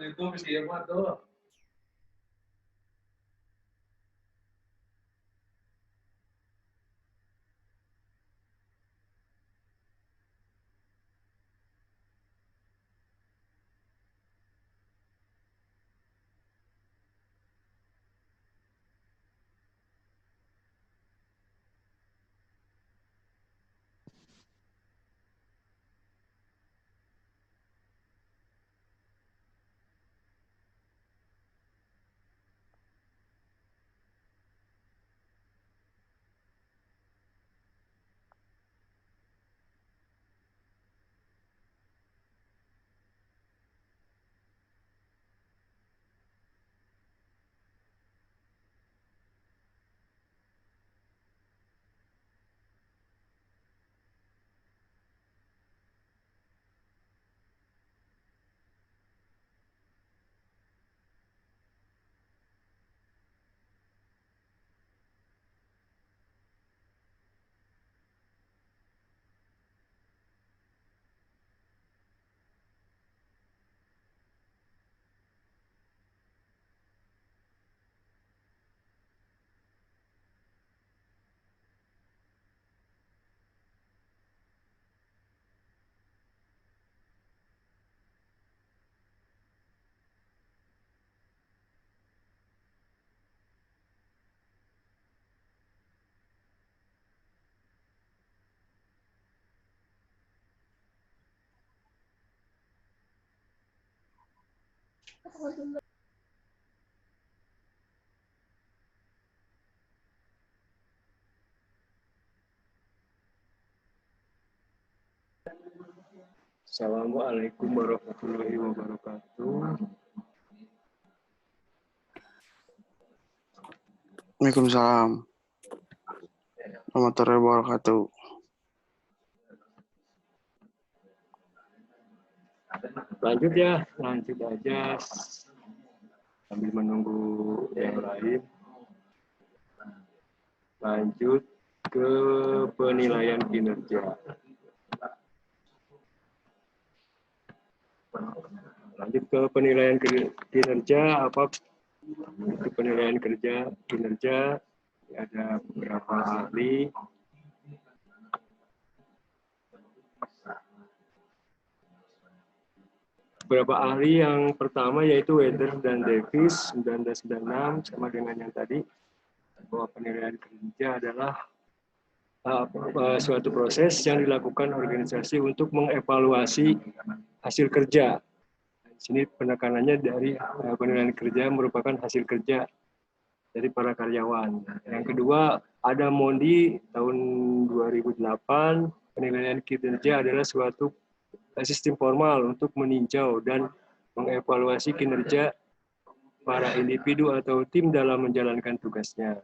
itu sih tuh. Assalamualaikum warahmatullahi wabarakatuh. Waalaikumsalam warahmatullahi wabarakatuh. Lanjut ya, lanjut aja sambil menunggu yang lain. Lanjut ke penilaian kinerja. Lanjut ke penilaian kinerja. Apa itu penilaian kinerja? Ada beberapa ahli. Beberapa ahli yang pertama yaitu Weather dan Davis 1996 sama dengan yang tadi, bahwa penilaian kinerja adalah suatu proses yang dilakukan organisasi untuk mengevaluasi hasil kerja. Di sini penekanannya dari penilaian kerja merupakan hasil kerja dari para karyawan. Yang kedua, ada Mondi tahun 2008, penilaian kinerja adalah suatu sistem formal untuk meninjau dan mengevaluasi kinerja para individu atau tim dalam menjalankan tugasnya.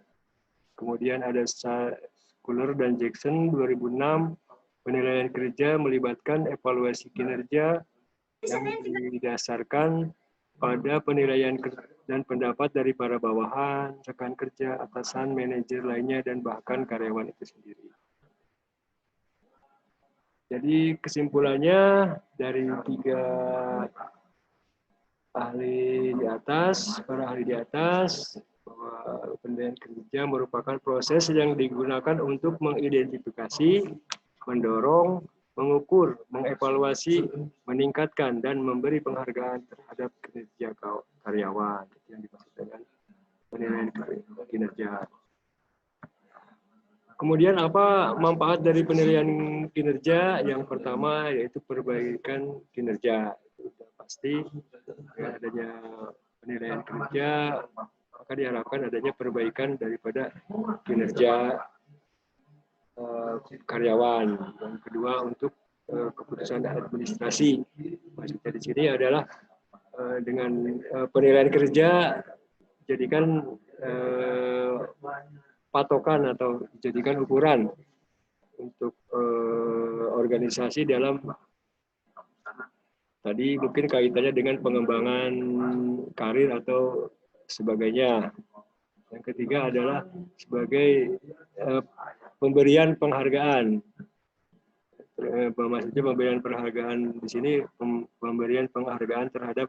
Kemudian ada Schuler dan Jackson 2006, penilaian kerja melibatkan evaluasi kinerja yang didasarkan pada penilaian dan pendapat dari para bawahan, rekan kerja, atasan, manajer lainnya, dan bahkan karyawan itu sendiri. Jadi kesimpulannya dari tiga ahli di atas, para ahli di atas, bahwa penilaian kerja merupakan proses yang digunakan untuk mengidentifikasi, mendorong, mengukur, mengevaluasi, meningkatkan, dan memberi penghargaan terhadap kinerja karyawan. Itu yang dimaksud dengan penilaian kinerja. Kemudian apa manfaat dari penilaian kinerja? Yang pertama yaitu perbaikan kinerja. Itu pasti ya, adanya penilaian kinerja, maka diharapkan adanya perbaikan daripada kinerja karyawan. Yang kedua untuk keputusan administrasi. Maksudnya di sini adalah dengan penilaian kerja jadikan patokan atau dijadikan ukuran untuk organisasi dalam tadi mungkin kaitannya dengan pengembangan karir atau sebagainya. Yang ketiga adalah sebagai pemberian penghargaan. Maksudnya pemberian penghargaan di sini pemberian penghargaan terhadap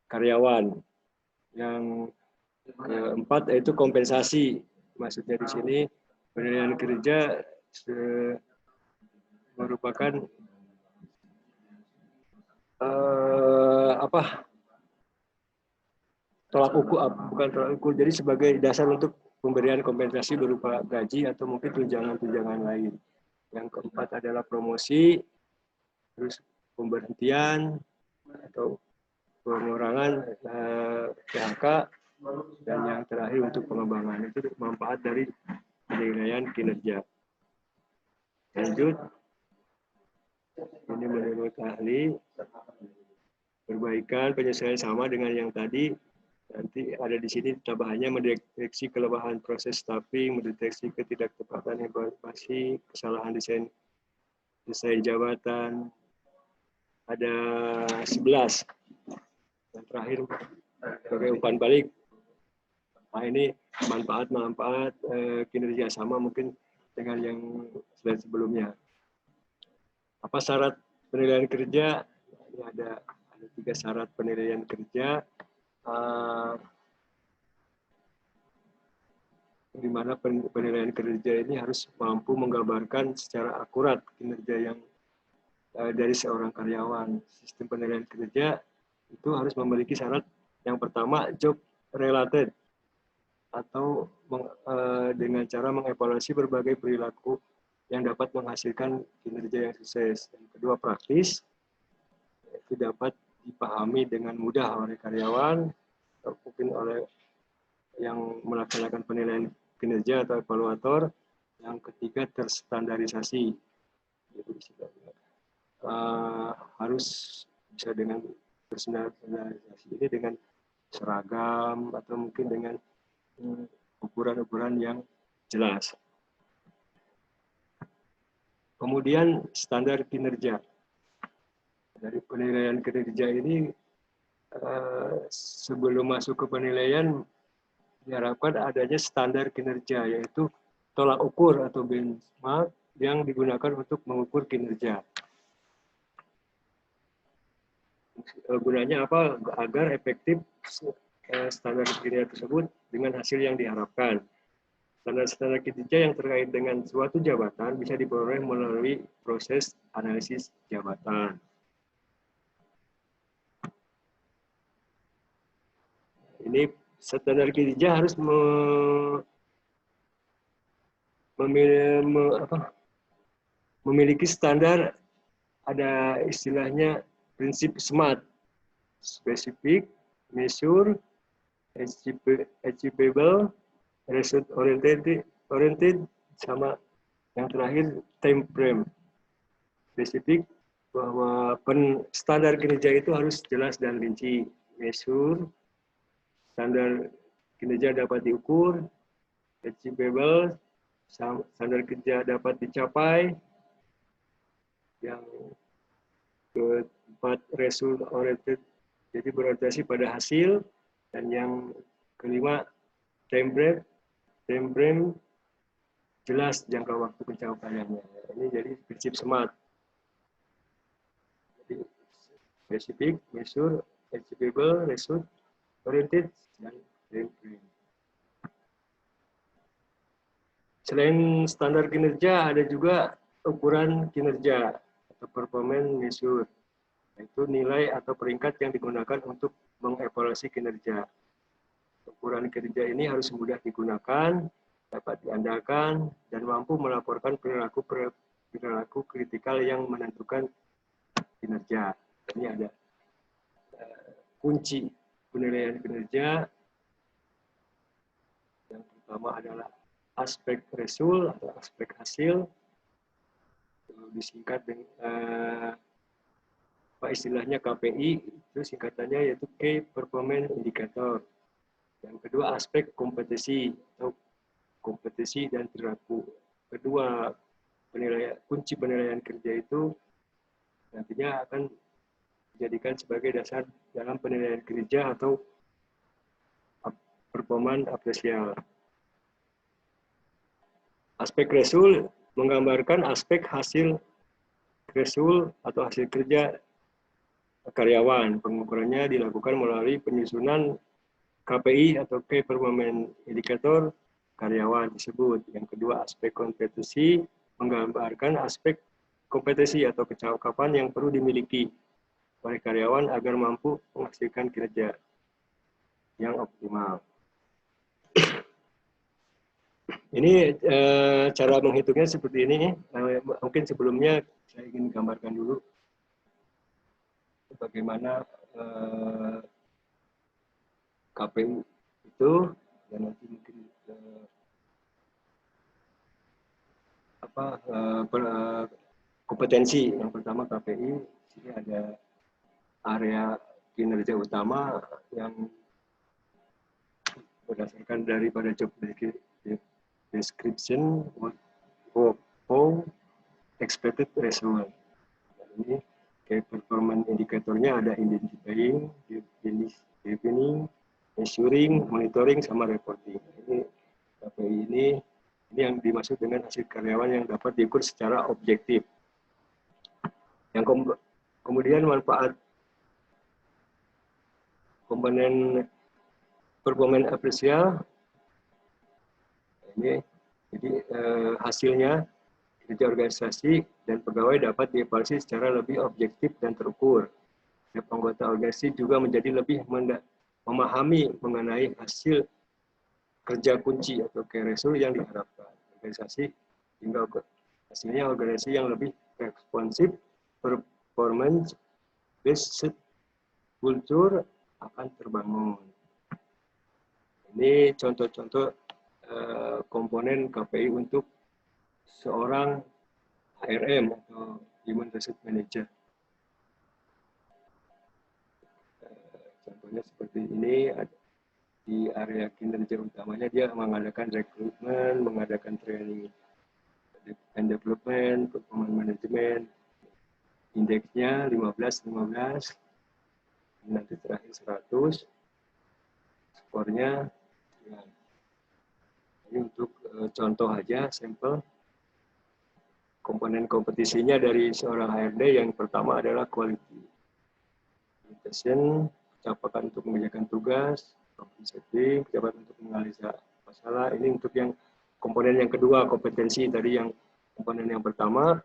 karyawan. Yang keempat yaitu kompensasi. Maksudnya di sini penilaian kerja merupakan tolak ukur, bukan tolak ukur, jadi sebagai dasar untuk pemberian kompensasi berupa gaji atau mungkin tunjangan-tunjangan lain. Yang keempat adalah promosi, terus pemberhentian atau pengurangan PHK, dan yang terakhir untuk pengembangan. Itu manfaat dari penilaian kinerja. Lanjut, ini menurut ahli, perbaikan penyesuaian sama dengan yang tadi. Nanti ada di sini tambahannya mendeteksi kelemahan proses staffing, mendeteksi ketidaktepatan informasi, kesalahan desain jabatan. Ada 11. Yang terakhir sebagai umpan balik. Nah, ini manfaat kinerja sama mungkin dengan yang slide sebelumnya. Apa syarat penilaian kerja? Ini ada 3 syarat penilaian kerja. Di mana penilaian kerja ini harus mampu menggambarkan secara akurat kinerja yang dari seorang karyawan. Sistem penilaian kerja itu harus memiliki syarat yang pertama, job related, atau dengan cara mengevaluasi berbagai perilaku yang dapat menghasilkan kinerja yang sukses. Yang kedua, praktis, itu dapat dipahami dengan mudah oleh karyawan atau mungkin oleh yang melaksanakan penilaian kinerja atau evaluator. Yang ketiga, terstandarisasi. Jadi harus bisa dengan terstandarisasi ini dengan seragam atau mungkin dengan ukuran-ukuran yang jelas. Kemudian standar kinerja. Dari penilaian kinerja ini, sebelum masuk ke penilaian, diharapkan adanya standar kinerja, yaitu tolak ukur atau benchmark yang digunakan untuk mengukur kinerja. Gunanya apa? Agar efektif standar kinerja tersebut dengan hasil yang diharapkan. Standar-standar kinerja yang terkait dengan suatu jabatan bisa diperoleh melalui proses analisis jabatan. Ini standar kinerja harus memiliki standar, ada istilahnya prinsip SMART, specific, measure, achievable, result oriented, sama yang terakhir time frame. Spesifik, bahwa standar kinerja itu harus jelas dan rinci. Measure, standar kinerja dapat diukur. Achievable, standar kinerja dapat dicapai. Yang keempat, result oriented, jadi berorientasi pada hasil. Dan yang kelima, time frame, jelas jangka waktu pencapaiannya. Ini jadi prinsip SMART. Jadi specific, measure, achievable, result oriented, dan time frame. Selain standar kinerja, ada juga ukuran kinerja atau performance measure, yaitu nilai atau peringkat yang digunakan untuk mengevaluasi kinerja. Ukuran kinerja ini harus mudah digunakan, dapat diandalkan, dan mampu melaporkan perilaku kritikal yang menentukan kinerja. Ini ada kunci penilaian kinerja. Yang pertama adalah aspek result atau aspek hasil, disingkat dengan istilahnya KPI, itu singkatannya yaitu Key Performance Indicator. Yang kedua, aspek kompetisi atau kompetisi dan perilaku. Kedua, kunci penilaian kerja itu nantinya akan dijadikan sebagai dasar dalam penilaian kerja atau performance apresial. Aspek result menggambarkan aspek hasil result atau hasil kerja karyawan. Pengukurannya dilakukan melalui penyusunan KPI atau Key Performance Indicator karyawan tersebut. Yang kedua, aspek kompetensi menggambarkan aspek kompetensi atau kecakapan yang perlu dimiliki oleh karyawan agar mampu menghasilkan kinerja yang optimal. Ini cara menghitungnya seperti ini. Mungkin sebelumnya saya ingin gambarkan dulu bagaimana KPU itu, dan nanti mungkin kompetensi. Yang pertama KPI, ini ada area kinerja utama yang berdasarkan daripada job description, work, expected result. Ini kayak performance indikatornya ada identifying, defining, measuring, monitoring, sama reporting. Ini KPI ini yang dimaksud dengan hasil karyawan yang dapat diukur secara objektif. Yang kemudian manfaat komponen performance apresial ini, jadi hasilnya kerja organisasi dan pegawai dapat dievaluasi secara lebih objektif dan terukur. Setiap anggota organisasi juga menjadi lebih memahami mengenai hasil kerja kunci atau key result yang diharapkan. Organisasi hingga hasilnya organisasi yang lebih responsif, performance based culture akan terbangun. Ini contoh-contoh komponen KPI untuk seorang HRM atau Human Resource Manager. Contohnya seperti ini, di area kinerja utamanya dia mengadakan rekrutmen, mengadakan training and development, performance management, indeksnya 15, nanti terakhir 100, skornya ya. Ini untuk contoh aja, sampel. Komponen kompetisinya dari seorang HRD yang pertama adalah quality, implementation, kecepatan untuk mengerjakan tugas, problem setting, kecepatan untuk menganalisa masalah. Ini untuk yang komponen yang kedua, kompetensi. Tadi yang komponen yang pertama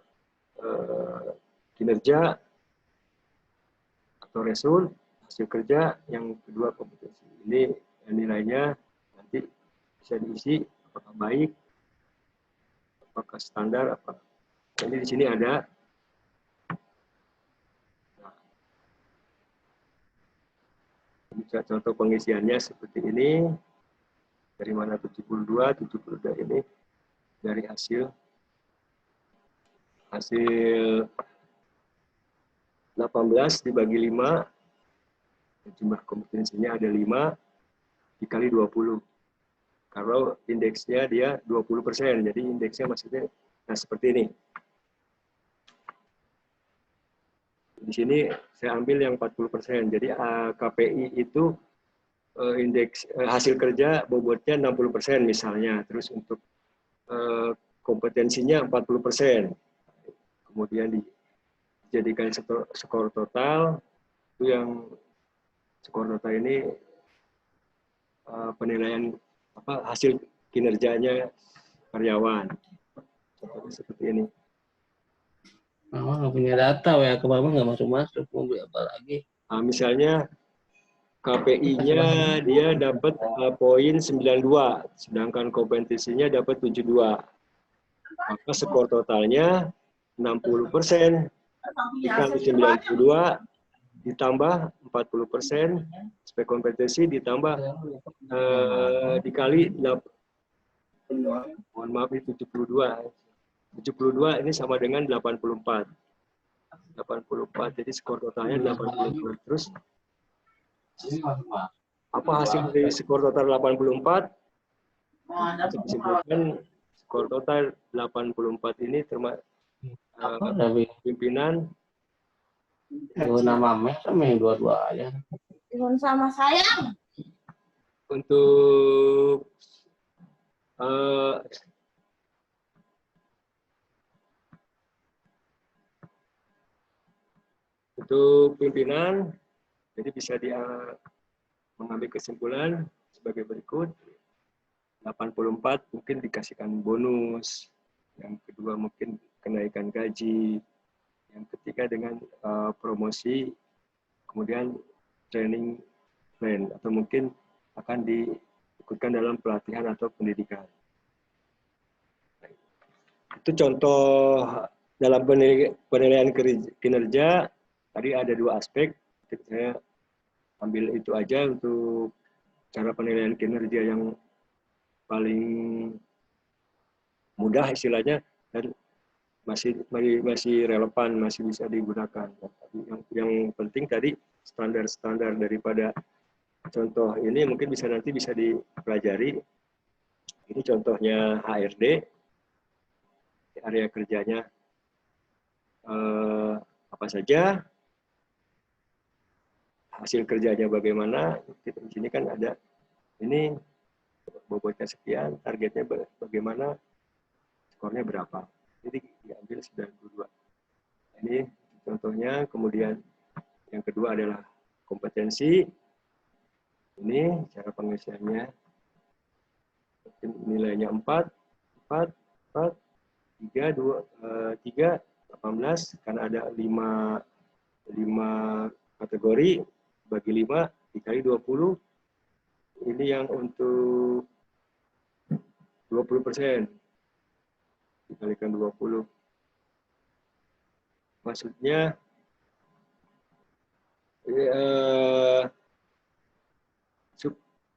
kinerja atau result, hasil kerja. Yang kedua kompetensi. Ini nilainya nanti bisa diisi apakah baik, apakah standar, apa. Jadi di sini ada contoh pengisiannya seperti ini. Dari mana 72 ini dari hasil 18 dibagi 5, jumlah kompetensinya ada 5 dikali 20. Kalau indeksnya dia 20%, jadi indeksnya maksudnya nah seperti ini. Di sini saya ambil yang 40%. Jadi KPI itu indeks hasil kerja bobotnya 60% misalnya. Terus untuk kompetensinya 40%. Kemudian dijadikan skor total. Itu yang skor total ini penilaian hasil kinerjanya karyawan. Contohnya seperti ini. Mama nggak punya data ya, ke mama nggak masuk-masuk, mau beli apa lagi? Nah, misalnya KPI-nya dia dapat poin 92, sedangkan kompetensinya dapat 72. Maka skor totalnya 60%, dikali 92 ditambah 40%, aspek kompetensi ditambah dikali mohon maaf ini 72 ini sama dengan 84. Jadi skor totalnya 84. Terus apa hasil dari skor total 84? Bisa disimpulkan skor total 84 ini termasuk pimpinan. Nama Mes sama yang dua-dua aja. Sama sayang. Untuk Untuk pimpinan, jadi bisa dia mengambil kesimpulan sebagai berikut. 84 mungkin dikasihkan bonus, yang kedua mungkin kenaikan gaji, yang ketiga dengan promosi, kemudian training plan, atau mungkin akan diikutkan dalam pelatihan atau pendidikan. Itu contoh dalam penilaian kinerja, tadi ada 2 aspek, saya ambil itu aja untuk cara penilaian kinerja yang paling mudah istilahnya, dan masih relevan, masih bisa digunakan. Yang penting tadi standar-standar daripada contoh ini mungkin nanti bisa dipelajari. Ini contohnya HRD, area kerjanya apa saja, hasil kerjanya bagaimana. Di sini kan ada ini bobotnya sekian, targetnya bagaimana, skornya berapa. Jadi diambil 92. Ini contohnya. Kemudian yang kedua adalah kompetensi. Ini cara pengisiannya. Nilainya 4, 4, 4, 3, 2, 3, 18. Karena ada 5 kategori, bagi 5 dikali 20. Ini yang untuk 20%. Dikalikan 20. Maksudnya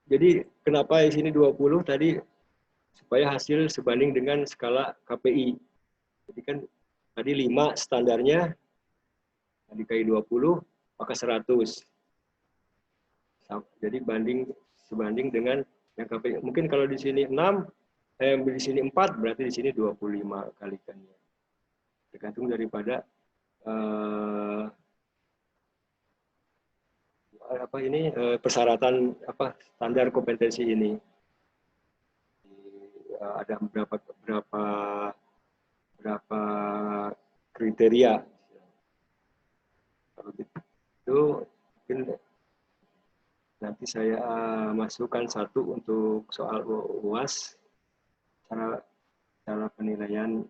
jadi kenapa di sini 20 tadi, supaya hasil sebanding dengan skala KPI. Jadi kan tadi 5 standarnya, dikali 20 maka 100. Jadi sebanding dengan yang KPI. Mungkin kalau di sini 6, di sini 4, berarti di sini 25 kalikannya. Tergantung daripada persyaratan standar kompetensi ini. Ada berapa kriteria. Kalau gitu mungkin nanti saya masukkan satu untuk soal UAS, cara penilaian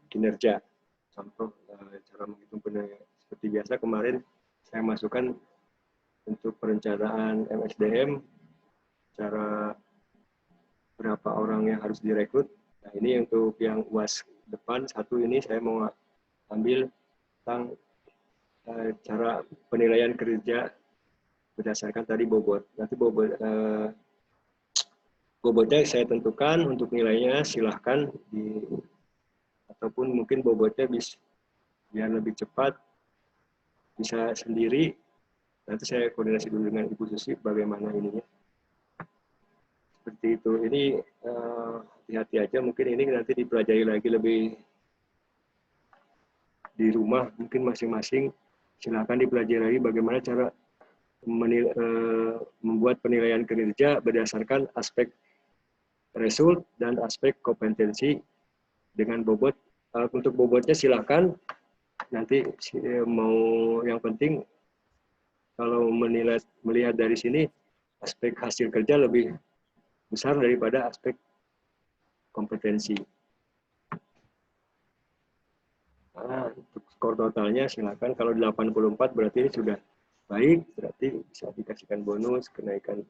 kinerja. Contoh cara menghitung penilaian seperti biasa kemarin saya masukkan untuk perencanaan MSDM, cara berapa orang yang harus direkrut. Nah, ini untuk yang UAS depan, satu ini saya mau ambil tentang cara penilaian kerja berdasarkan tadi bobot. Nanti bobotnya saya tentukan, untuk nilainya silahkan ataupun mungkin bobotnya biar lebih cepat bisa sendiri. Nanti saya koordinasi dulu dengan Ibu Susi bagaimana ininya. Seperti itu. Ini hati-hati aja, mungkin ini nanti dipelajari lagi lebih di rumah, mungkin masing-masing silakan dipelajari lagi bagaimana cara membuat penilaian kinerja berdasarkan aspek result dan aspek kompetensi dengan bobot. Untuk bobotnya silakan nanti mau, yang penting kalau melihat dari sini aspek hasil kerja lebih besar daripada aspek kompetensi. Nah, untuk skor totalnya silakan, kalau 84 berarti ini sudah baik, berarti bisa dikasihkan bonus, kenaikan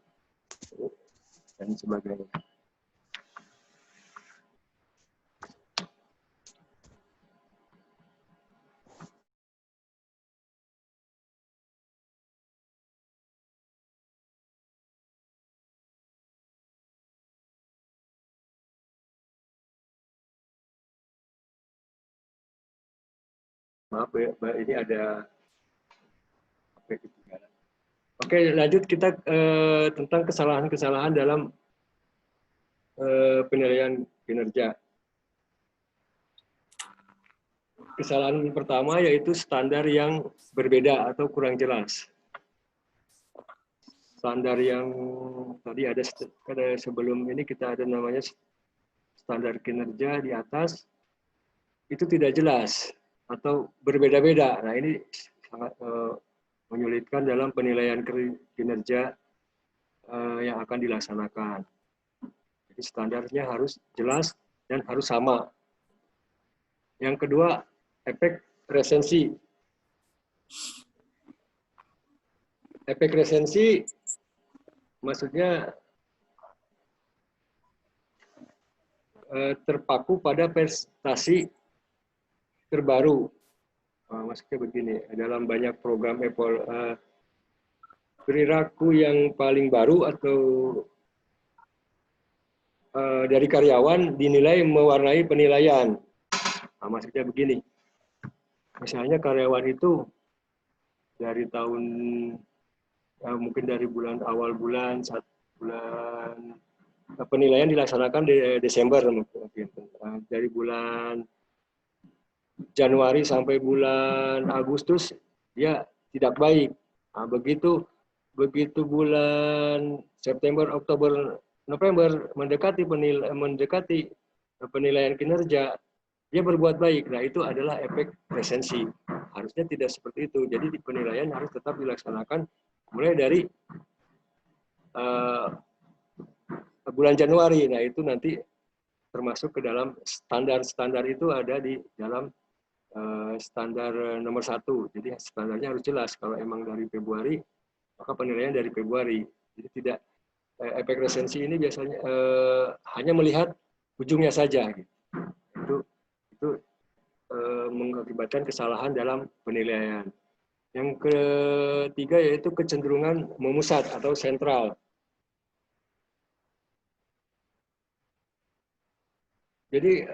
dan sebagainya. Maaf ya, ini ada ketinggalan. Oke, lanjut kita tentang kesalahan-kesalahan dalam penilaian kinerja. Kesalahan pertama yaitu standar yang berbeda atau kurang jelas. Standar yang tadi ada sebelum ini kita ada namanya standar kinerja di atas, itu tidak jelas atau berbeda-beda. Nah, ini sangat menyulitkan dalam penilaian kinerja yang akan dilaksanakan. Jadi standarnya harus jelas dan harus sama. Yang kedua, efek resensi. Efek resensi maksudnya terpaku pada prestasi terbaru. Maksudnya begini, dalam banyak program perilaku yang paling baru atau dari karyawan dinilai mewarnai penilaian. Maksudnya begini, misalnya karyawan itu dari tahun mungkin dari awal bulan, penilaian dilaksanakan di Desember mungkin. Dari bulan Januari sampai bulan Agustus dia tidak baik. Begitu bulan September, Oktober, November mendekati penilaian kinerja, dia berbuat baik. Nah, itu adalah efek resensi. Harusnya tidak seperti itu. Jadi penilaian harus tetap dilaksanakan mulai dari bulan Januari. Nah, itu nanti termasuk ke dalam standar itu ada di dalam standar nomor 1. Jadi standarnya harus jelas. Kalau emang dari Februari, maka penilaian dari Februari. Jadi tidak efek resensi ini biasanya hanya melihat ujungnya saja. Gitu. Itu mengakibatkan kesalahan dalam penilaian. Yang ketiga yaitu kecenderungan memusat atau sentral. Jadi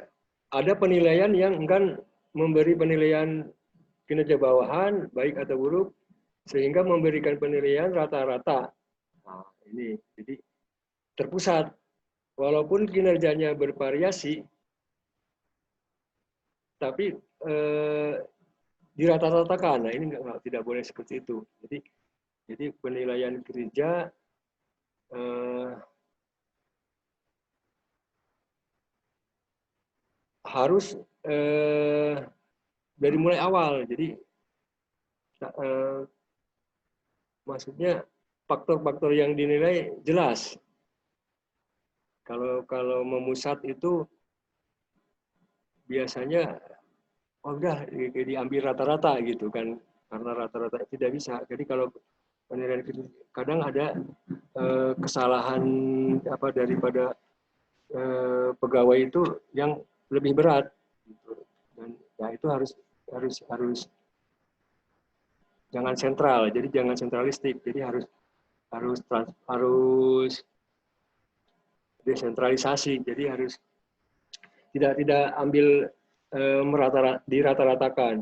ada penilaian yang enggan memberi penilaian kinerja bawahan, baik atau buruk, sehingga memberikan penilaian rata-rata. Nah, ini jadi terpusat. Walaupun kinerjanya bervariasi, tapi dirata-ratakan. Nah, ini tidak boleh seperti itu. Jadi penilaian kinerja harus dari mulai awal. Jadi maksudnya faktor-faktor yang dinilai jelas. Kalau memusat itu biasanya udah diambil rata-rata gitu kan, karena rata-rata tidak bisa. Jadi kalau penilaian kadang ada kesalahan daripada pegawai itu yang lebih berat gitu. Dan ya itu harus jangan sentral, jadi jangan sentralistik. Jadi harus desentralisasi. Jadi harus tidak ambil dirata-ratakan.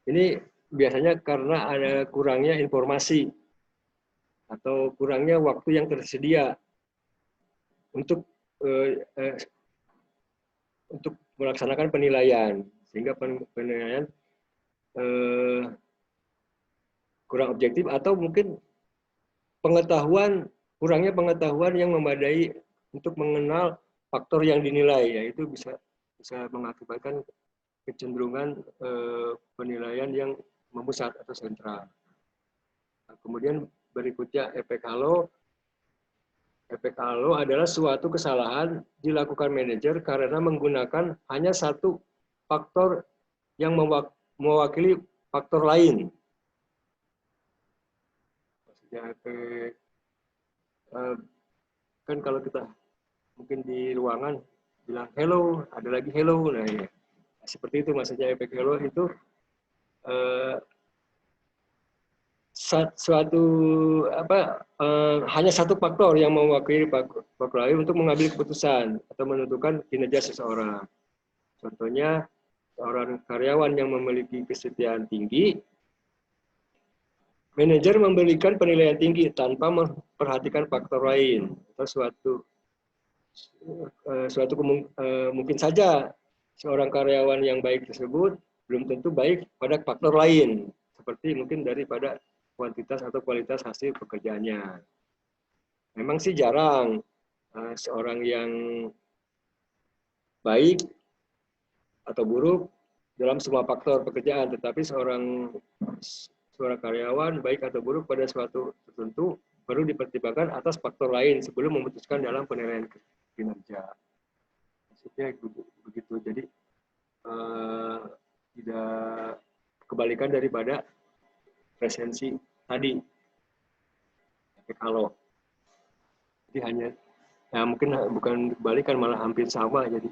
Ini biasanya karena ada kurangnya informasi atau kurangnya waktu yang tersedia untuk melaksanakan penilaian, sehingga penilaian kurang objektif atau mungkin kurangnya pengetahuan yang memadai untuk mengenal faktor yang dinilai, yaitu bisa mengakibatkan kecenderungan penilaian yang memusat atau sentral. Nah, kemudian berikutnya efek halo. Efek halo adalah suatu kesalahan dilakukan manajer karena menggunakan hanya satu faktor yang mewakili faktor lain. Maksudnya efek kan kalau kita mungkin di ruangan bilang hello, ada lagi hello, nah ya. Seperti itu maksudnya efek hello itu hanya satu faktor yang mewakili faktor lain untuk mengambil keputusan atau menentukan kinerja seseorang. Contohnya seorang karyawan yang memiliki kesetiaan tinggi, manajer memberikan penilaian tinggi tanpa memperhatikan faktor lain atau mungkin saja seorang karyawan yang baik tersebut belum tentu baik pada faktor lain, seperti mungkin daripada kuantitas atau kualitas hasil pekerjaannya. Memang sih jarang seorang yang baik atau buruk dalam semua faktor pekerjaan, tetapi seorang karyawan baik atau buruk pada suatu tertentu perlu dipertimbangkan atas faktor lain sebelum memutuskan dalam penilaian kinerja. Maksudnya begitu. Jadi tidak kebalikan daripada presensi tadi. Tapi kalau jadi hanya mungkin bukan kebalikan, malah hampir sama. Jadi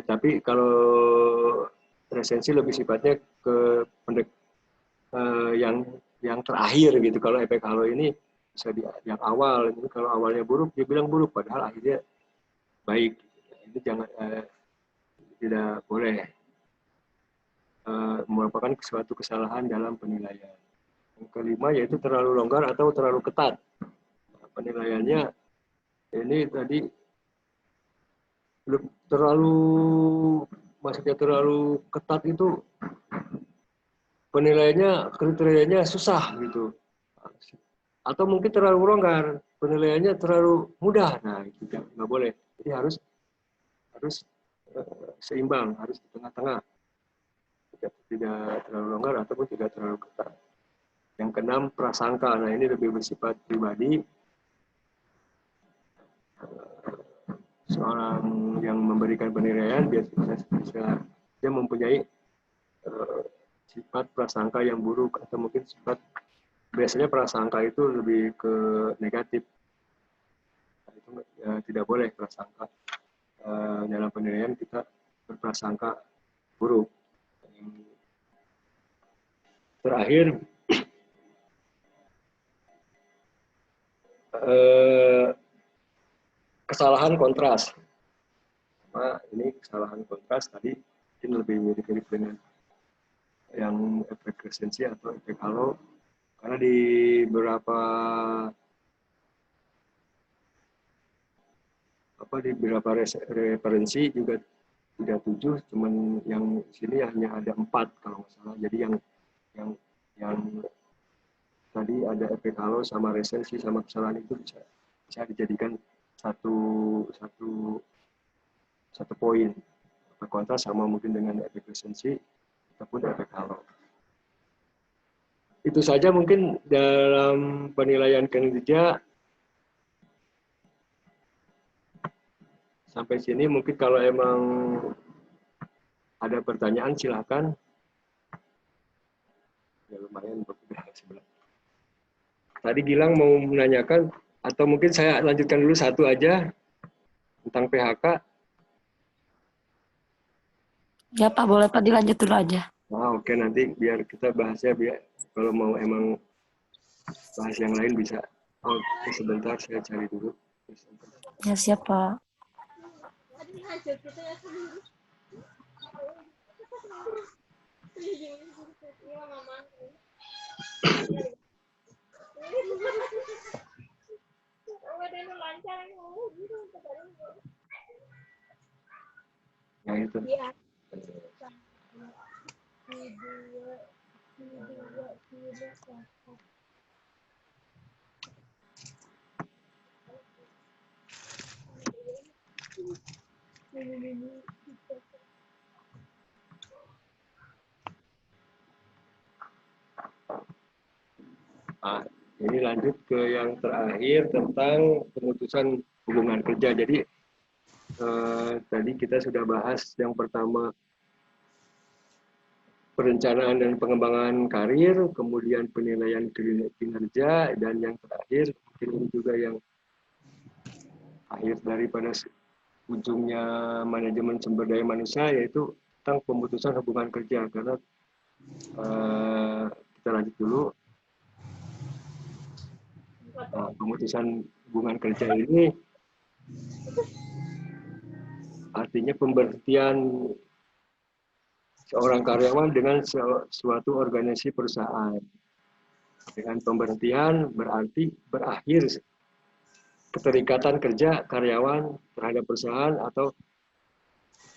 tapi kalau presensi lebih sifatnya ke yang terakhir gitu. Kalau efek halo ini bisa yang awal. Jadi kalau awalnya buruk dia bilang buruk, padahal akhirnya baik. Ini jangan tidak boleh merupakan suatu kesalahan dalam penilaian. Yang kelima yaitu terlalu longgar atau terlalu ketat. Penilaiannya ini tadi maksudnya terlalu ketat itu penilaiannya, kriterianya susah gitu. Atau mungkin terlalu longgar, penilaiannya terlalu mudah. Nah, itu nggak boleh. Jadi harus seimbang, harus di tengah-tengah. Tidak terlalu longgar ataupun tidak terlalu ketat. Yang keenam, prasangka. Nah, ini lebih bersifat pribadi. Seorang yang memberikan penilaian biasanya dia mempunyai sifat prasangka yang buruk, atau mungkin biasanya prasangka itu lebih ke negatif. Nah, itu tidak boleh prasangka. Dalam penilaian kita berprasangka buruk. Terakhir, kesalahan kontras. Nah, ini kesalahan kontras tadi mungkin lebih mirip-mirip dengan yang efek presensi atau efek halo, karena di beberapa referensi juga tidak 7, cuman yang sini hanya ada 4 kalau nggak salah. Jadi yang tadi ada efek halo sama resensi sama kesalahan itu bisa dijadikan satu poin. Efek kontras sama mungkin dengan efek resensi ataupun efek halo. Itu saja mungkin dalam penilaian kinerja. Sampai sini mungkin kalau emang ada pertanyaan silakan. Ya lumayan berbeda sebelah. Tadi Gilang mau menanyakan, atau mungkin saya lanjutkan dulu satu aja tentang PHK. Ya Pak, boleh Pak dilanjut dulu aja. Nah, oke, nanti biar kita bahasnya, kalau mau emang bahas yang lain bisa. Oke, sebentar saya cari dulu. Ya siap Pak. Yang itu. Nah, ini lanjut ke yang terakhir tentang pemutusan hubungan kerja. Jadi tadi kita sudah bahas yang pertama perencanaan dan pengembangan karir, kemudian penilaian kinerja, dan yang terakhir mungkin ini juga yang akhir daripada ujungnya manajemen sumber daya manusia, yaitu tentang pemutusan hubungan kerja. Karena kita lanjut dulu. Nah, pemutusan hubungan kerja ini artinya pemberhentian seorang karyawan dengan suatu organisasi perusahaan. Dengan pemberhentian berarti berakhir keterikatan kerja karyawan terhadap perusahaan atau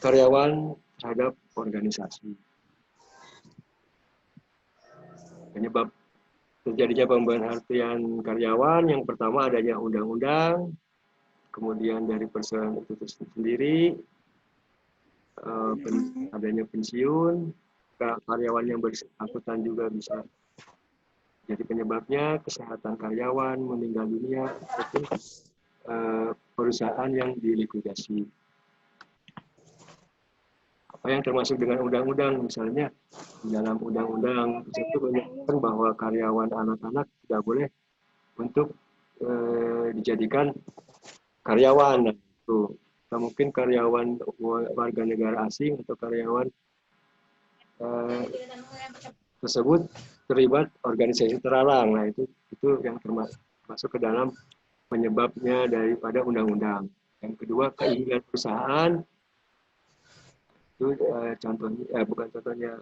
karyawan terhadap organisasi. Penyebab terjadinya pemberhentian karyawan yang pertama adanya undang-undang, kemudian dari perusahaan itu sendiri, adanya pensiun, karyawan yang bersangkutan juga bisa jadi penyebabnya, kesehatan karyawan, meninggal dunia, ataupun perusahaan yang dilikuidasi. Apa yang termasuk dengan undang-undang, misalnya di dalam undang-undang itu menyebutkan bahwa karyawan anak-anak tidak boleh untuk dijadikan karyawan. Nah, itu. Atau mungkin karyawan warga negara asing atau karyawan tersebut terlibat organisasi terlarang. Nah, itu yang termasuk ke dalam penyebabnya daripada undang-undang. Yang kedua, keinginan perusahaan. Itu contohnya, bukan contohnya.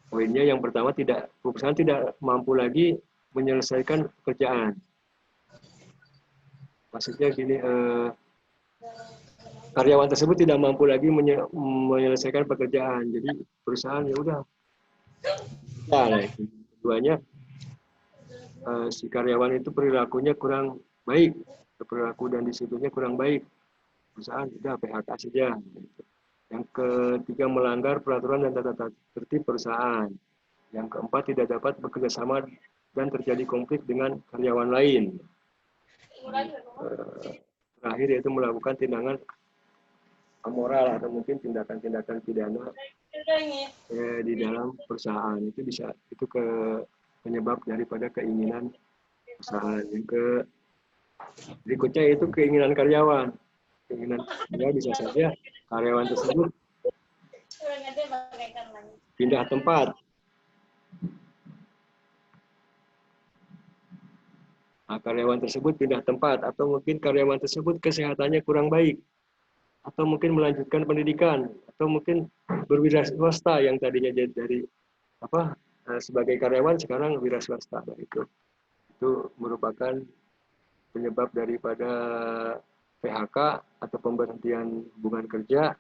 Poinnya yang pertama, perusahaan tidak mampu lagi menyelesaikan pekerjaan. Maksudnya gini, karyawan tersebut tidak mampu lagi menyelesaikan pekerjaan. Jadi perusahaan ya udah. Nah, keduanya si karyawan itu perilakunya kurang baik, perilaku dan disiplinnya kurang baik. Perusahaan sudah PHK saja. Yang ketiga, melanggar peraturan dan tata tertib perusahaan. Yang keempat, tidak dapat bekerja sama dan terjadi konflik dengan karyawan lain. Terakhir yaitu melakukan tindakan amoral atau mungkin tindakan-tindakan pidana di dalam perusahaan. Itu penyebab daripada keinginan perusahaan. Yang berikutnya yaitu keinginan karyawan. Keinginan bisa saja karyawan tersebut pindah tempat. Nah, karyawan tersebut pindah tempat, atau mungkin karyawan tersebut kesehatannya kurang baik, atau mungkin melanjutkan pendidikan, atau mungkin berwira swasta yang tadinya dari sebagai karyawan sekarang wira swasta. Nah, itu merupakan penyebab daripada PHK atau pemberhentian hubungan kerja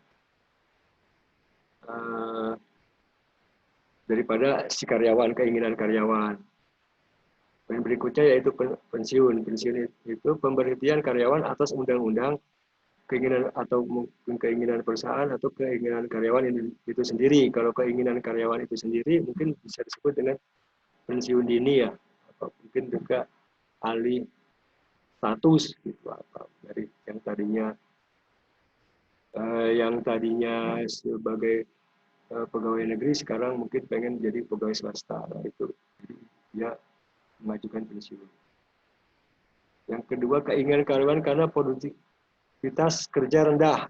daripada si karyawan, keinginan karyawan. Dan berikutnya yaitu pensiun. Pensiun itu pemberhentian karyawan atas undang-undang, keinginan atau mungkin keinginan perusahaan atau keinginan karyawan itu sendiri. Kalau keinginan karyawan itu sendiri mungkin bisa disebut dengan pensiun dini ya, atau mungkin juga alih status gitu, apa dari yang tadinya sebagai pegawai negeri sekarang mungkin pengen jadi pegawai swasta. Nah, itu jadi dia mengajukan pensiun. Yang kedua, keinginan karyawan karena produktivitas kerja rendah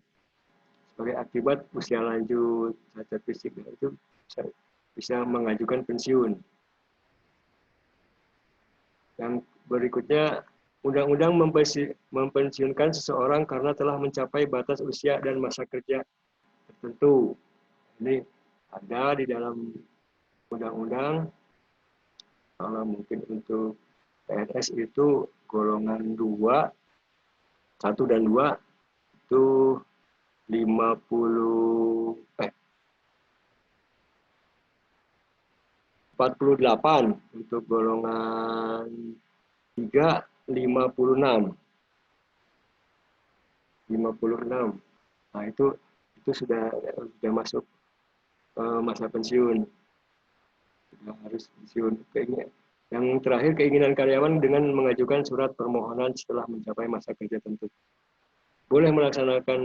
sebagai akibat usia lanjut, cacat fisik, itu bisa mengajukan pensiun. Yang berikutnya, undang-undang mempensiunkan seseorang karena telah mencapai batas usia dan masa kerja tertentu. Ini ada di dalam undang-undang. Kalau mungkin untuk PNS itu golongan 2, 1 dan 2 itu 48, untuk golongan 3 56. Nah, itu sudah masuk masa pensiun. Sudah harus pensiun. Yang terakhir, keinginan karyawan dengan mengajukan surat permohonan setelah mencapai masa kerja tertentu. Boleh melaksanakan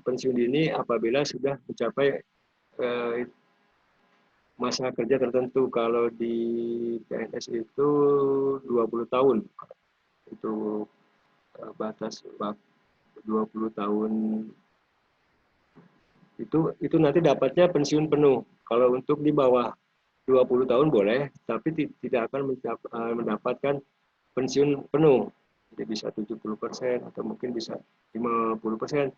pensiun dini apabila sudah mencapai masa kerja tertentu. Kalau di PNS itu 20 tahun. Untuk batas waktu 20 tahun itu nanti dapatnya pensiun penuh. Kalau untuk di bawah 20 tahun boleh, tapi tidak akan mendapatkan pensiun penuh. Jadi bisa 70% atau mungkin bisa 50%,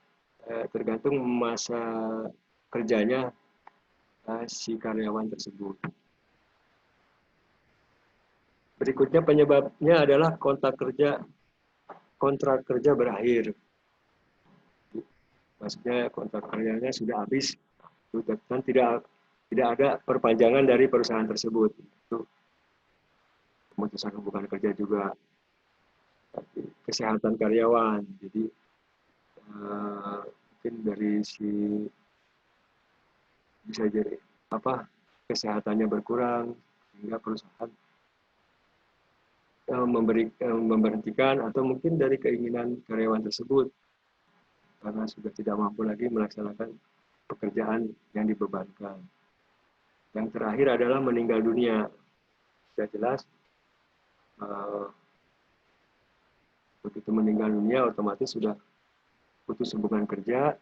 tergantung masa kerjanya si karyawan tersebut. Berikutnya penyebabnya adalah kontrak kerja berakhir. Maksudnya kontrak karyanya sudah habis dan tidak ada perpanjangan dari perusahaan tersebut. Itu pemutusan hubungan kerja juga. Tapi kesehatan karyawan. Jadi mungkin dari bisa jadi kesehatannya berkurang sehingga perusahaan memberhentikan atau mungkin dari keinginan karyawan tersebut karena sudah tidak mampu lagi melaksanakan pekerjaan yang dibebankan. Yang terakhir adalah meninggal dunia. Sudah jelas begitu meninggal dunia otomatis sudah putus hubungan kerja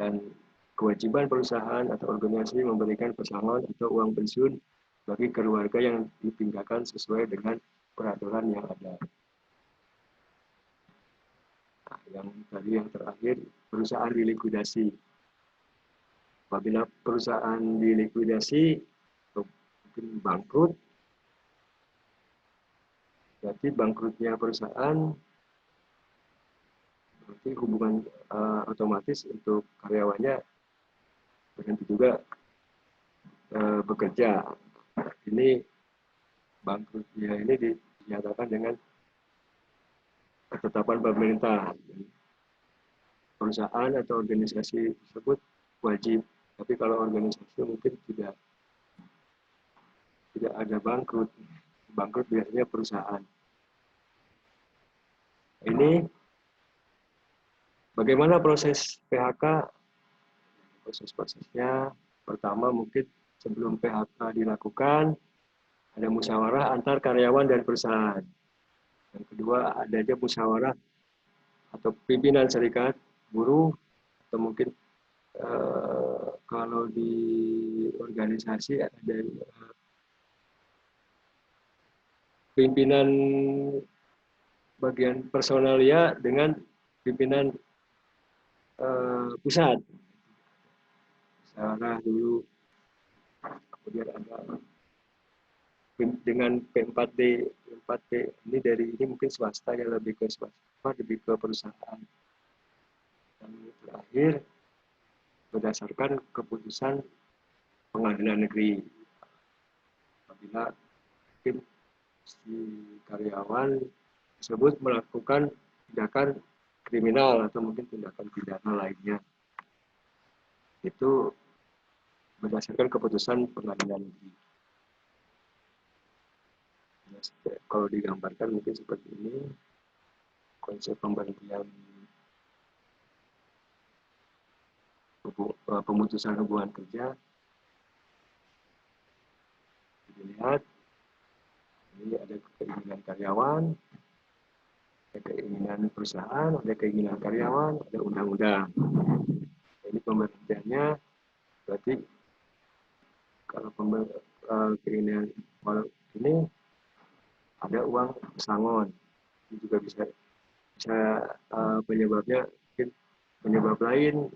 dan kewajiban perusahaan atau organisasi memberikan pesangon atau uang pensiun bagi keluarga yang ditinggalkan sesuai dengan peraturan yang ada. Nah, yang terakhir perusahaan dilikuidasi. Apabila perusahaan dilikuidasi atau mungkin bangkrut, berarti bangkrutnya perusahaan berarti hubungan otomatis untuk karyawannya berhenti juga bekerja. Ini bangkrutnya ini dinyatakan dengan ketetapan pemerintah. Perusahaan atau organisasi tersebut wajib, tapi kalau organisasi mungkin tidak ada bangkrut. Bangkrut biasanya perusahaan. Ini bagaimana proses PHK? Proses-prosesnya pertama mungkin sebelum PHK dilakukan ada musyawarah antar karyawan dan perusahaan. Yang kedua adanya musyawarah atau pimpinan serikat buruh atau mungkin kalau di organisasi ada pimpinan bagian personalia dengan pimpinan pusat. Musyawarah dulu, kemudian ada dengan P4D ini mungkin swasta ya, lebih ke swasta, lebih ke perusahaan. Dan terakhir berdasarkan keputusan pengadilan negeri. Apabila mungkin si karyawan tersebut melakukan tindakan kriminal atau mungkin tindakan pidana lainnya, itu berdasarkan keputusan pengadilan negeri. Kalau digambarkan mungkin seperti ini konsep pemberhentian pemutusan hubungan kerja. Dilihat ini ada keinginan karyawan, ada keinginan perusahaan, ada keinginan karyawan, ada undang-undang. Ini pemberhentiannya berarti kalau keinginan kalau ini ada uang pesangon. Ini juga bisa penyebabnya mungkin penyebab lain.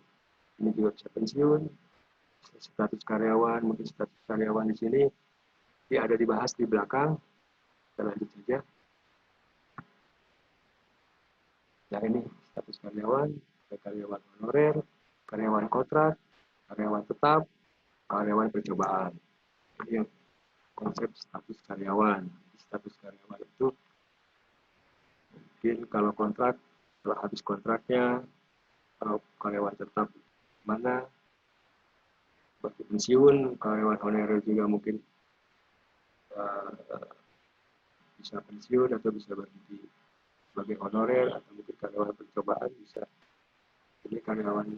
Ini juga bisa pensiun, status karyawan, mungkin status karyawan di sini ini ada dibahas di belakang. Kita lanjut saja. Nah ini status karyawan, ada karyawan honorer, karyawan kontrak, karyawan tetap, karyawan percobaan. Ini yang konsep status karyawan. Status karyawan itu mungkin kalau kontrak, setelah habis kontraknya, kalau karyawan tetap mana, seperti pensiun, karyawan honorer juga mungkin bisa pensiun atau bisa berhenti sebagai honorer, atau mungkin karyawan percobaan bisa. Ini karyawan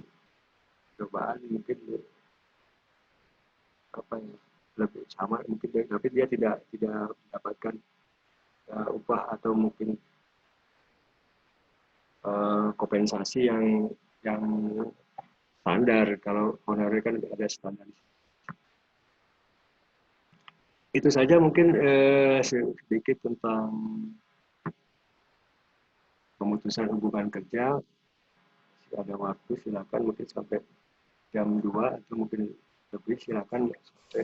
percobaan mungkin apa ya, lebih sama mungkin, tapi dia tidak mendapatkan upah atau mungkin kompensasi yang standar. Kalau honorer kan ada standar. Itu saja mungkin sedikit tentang pemutusan hubungan kerja. Ada waktu silakan mungkin sampai jam 2 atau mungkin lebih, silakan sampai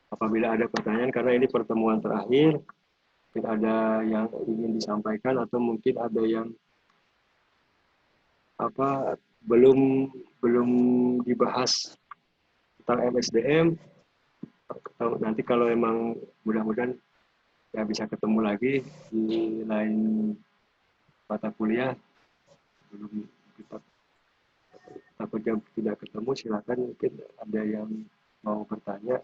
apabila ada pertanyaan, karena ini pertemuan terakhir, mungkin ada yang ingin disampaikan atau mungkin ada yang belum dibahas tentang MSDM. Nanti kalau emang mudah-mudahan ya bisa ketemu lagi di lain mata kuliah. Belum kita takutnya tidak ketemu, silakan mungkin ada yang mau bertanya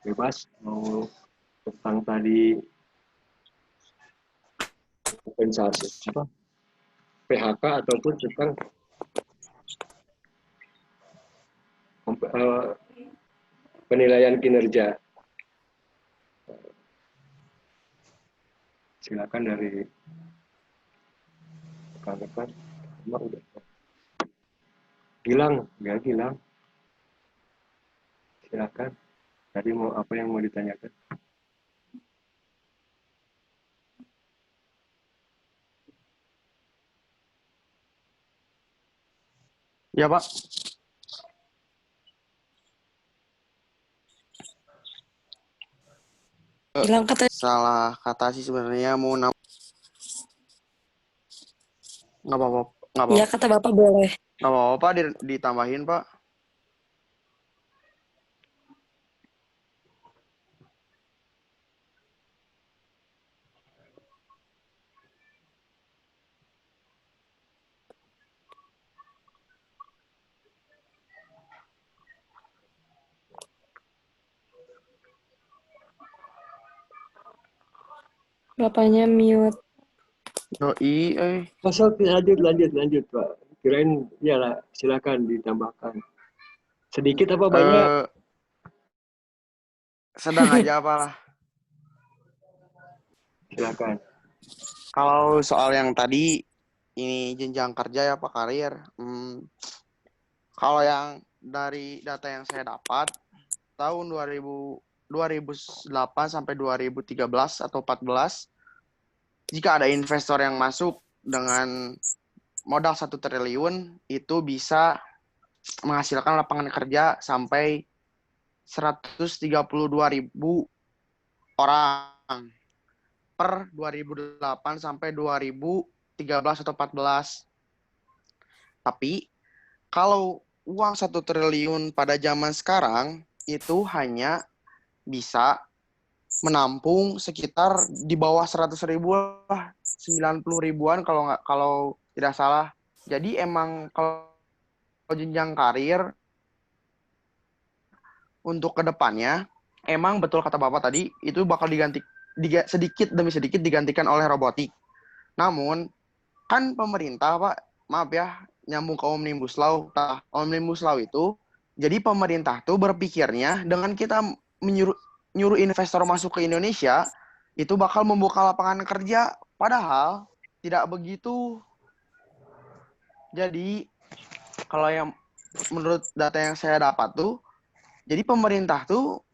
bebas mau tentang tadi kompensasi apa PHK ataupun tentang penilaian kinerja. Silakan dari rekan-rekan. Udah. Gilang, ya Gilang. Silakan. Tadi mau apa yang mau ditanyakan? Ya Pak. Bilang kata Salah kata sih sebenarnya mau nggak apa-apa, nggak ya apa-apa, kata Bapak boleh. nggak apa-apa Pak, ditambahin Pak. Bapaknya mute. Yoi, Masuk, lanjut Pak. Kirain ya lah, silakan ditambahkan. Sedikit apa banyak? eh, sedang aja apalah. Silakan. Kalau soal yang tadi ini jenjang kerja ya Pak, karir. Kalau yang dari data yang saya dapat tahun 2008 sampai 2013 atau 14, jika ada investor yang masuk dengan modal 1 triliun itu bisa menghasilkan lapangan kerja sampai 132.000 orang per 2008 sampai 2013 atau 14. Tapi kalau uang 1 triliun pada zaman sekarang itu hanya bisa menampung sekitar di bawah 100.000 lah, 90.000-an kalau tidak salah. Jadi emang kalau jenjang karir untuk kedepannya emang betul kata Bapak tadi itu bakal sedikit demi sedikit digantikan oleh robotik. Namun kan pemerintah Pak, maaf ya, nyambung ke Omnibus Law. Omnibus Law itu jadi pemerintah tuh berpikirnya dengan kita nyuruh investor masuk ke Indonesia itu bakal membuka lapangan kerja, padahal tidak begitu. Jadi kalau yang menurut data yang saya dapat tuh, jadi pemerintah tuh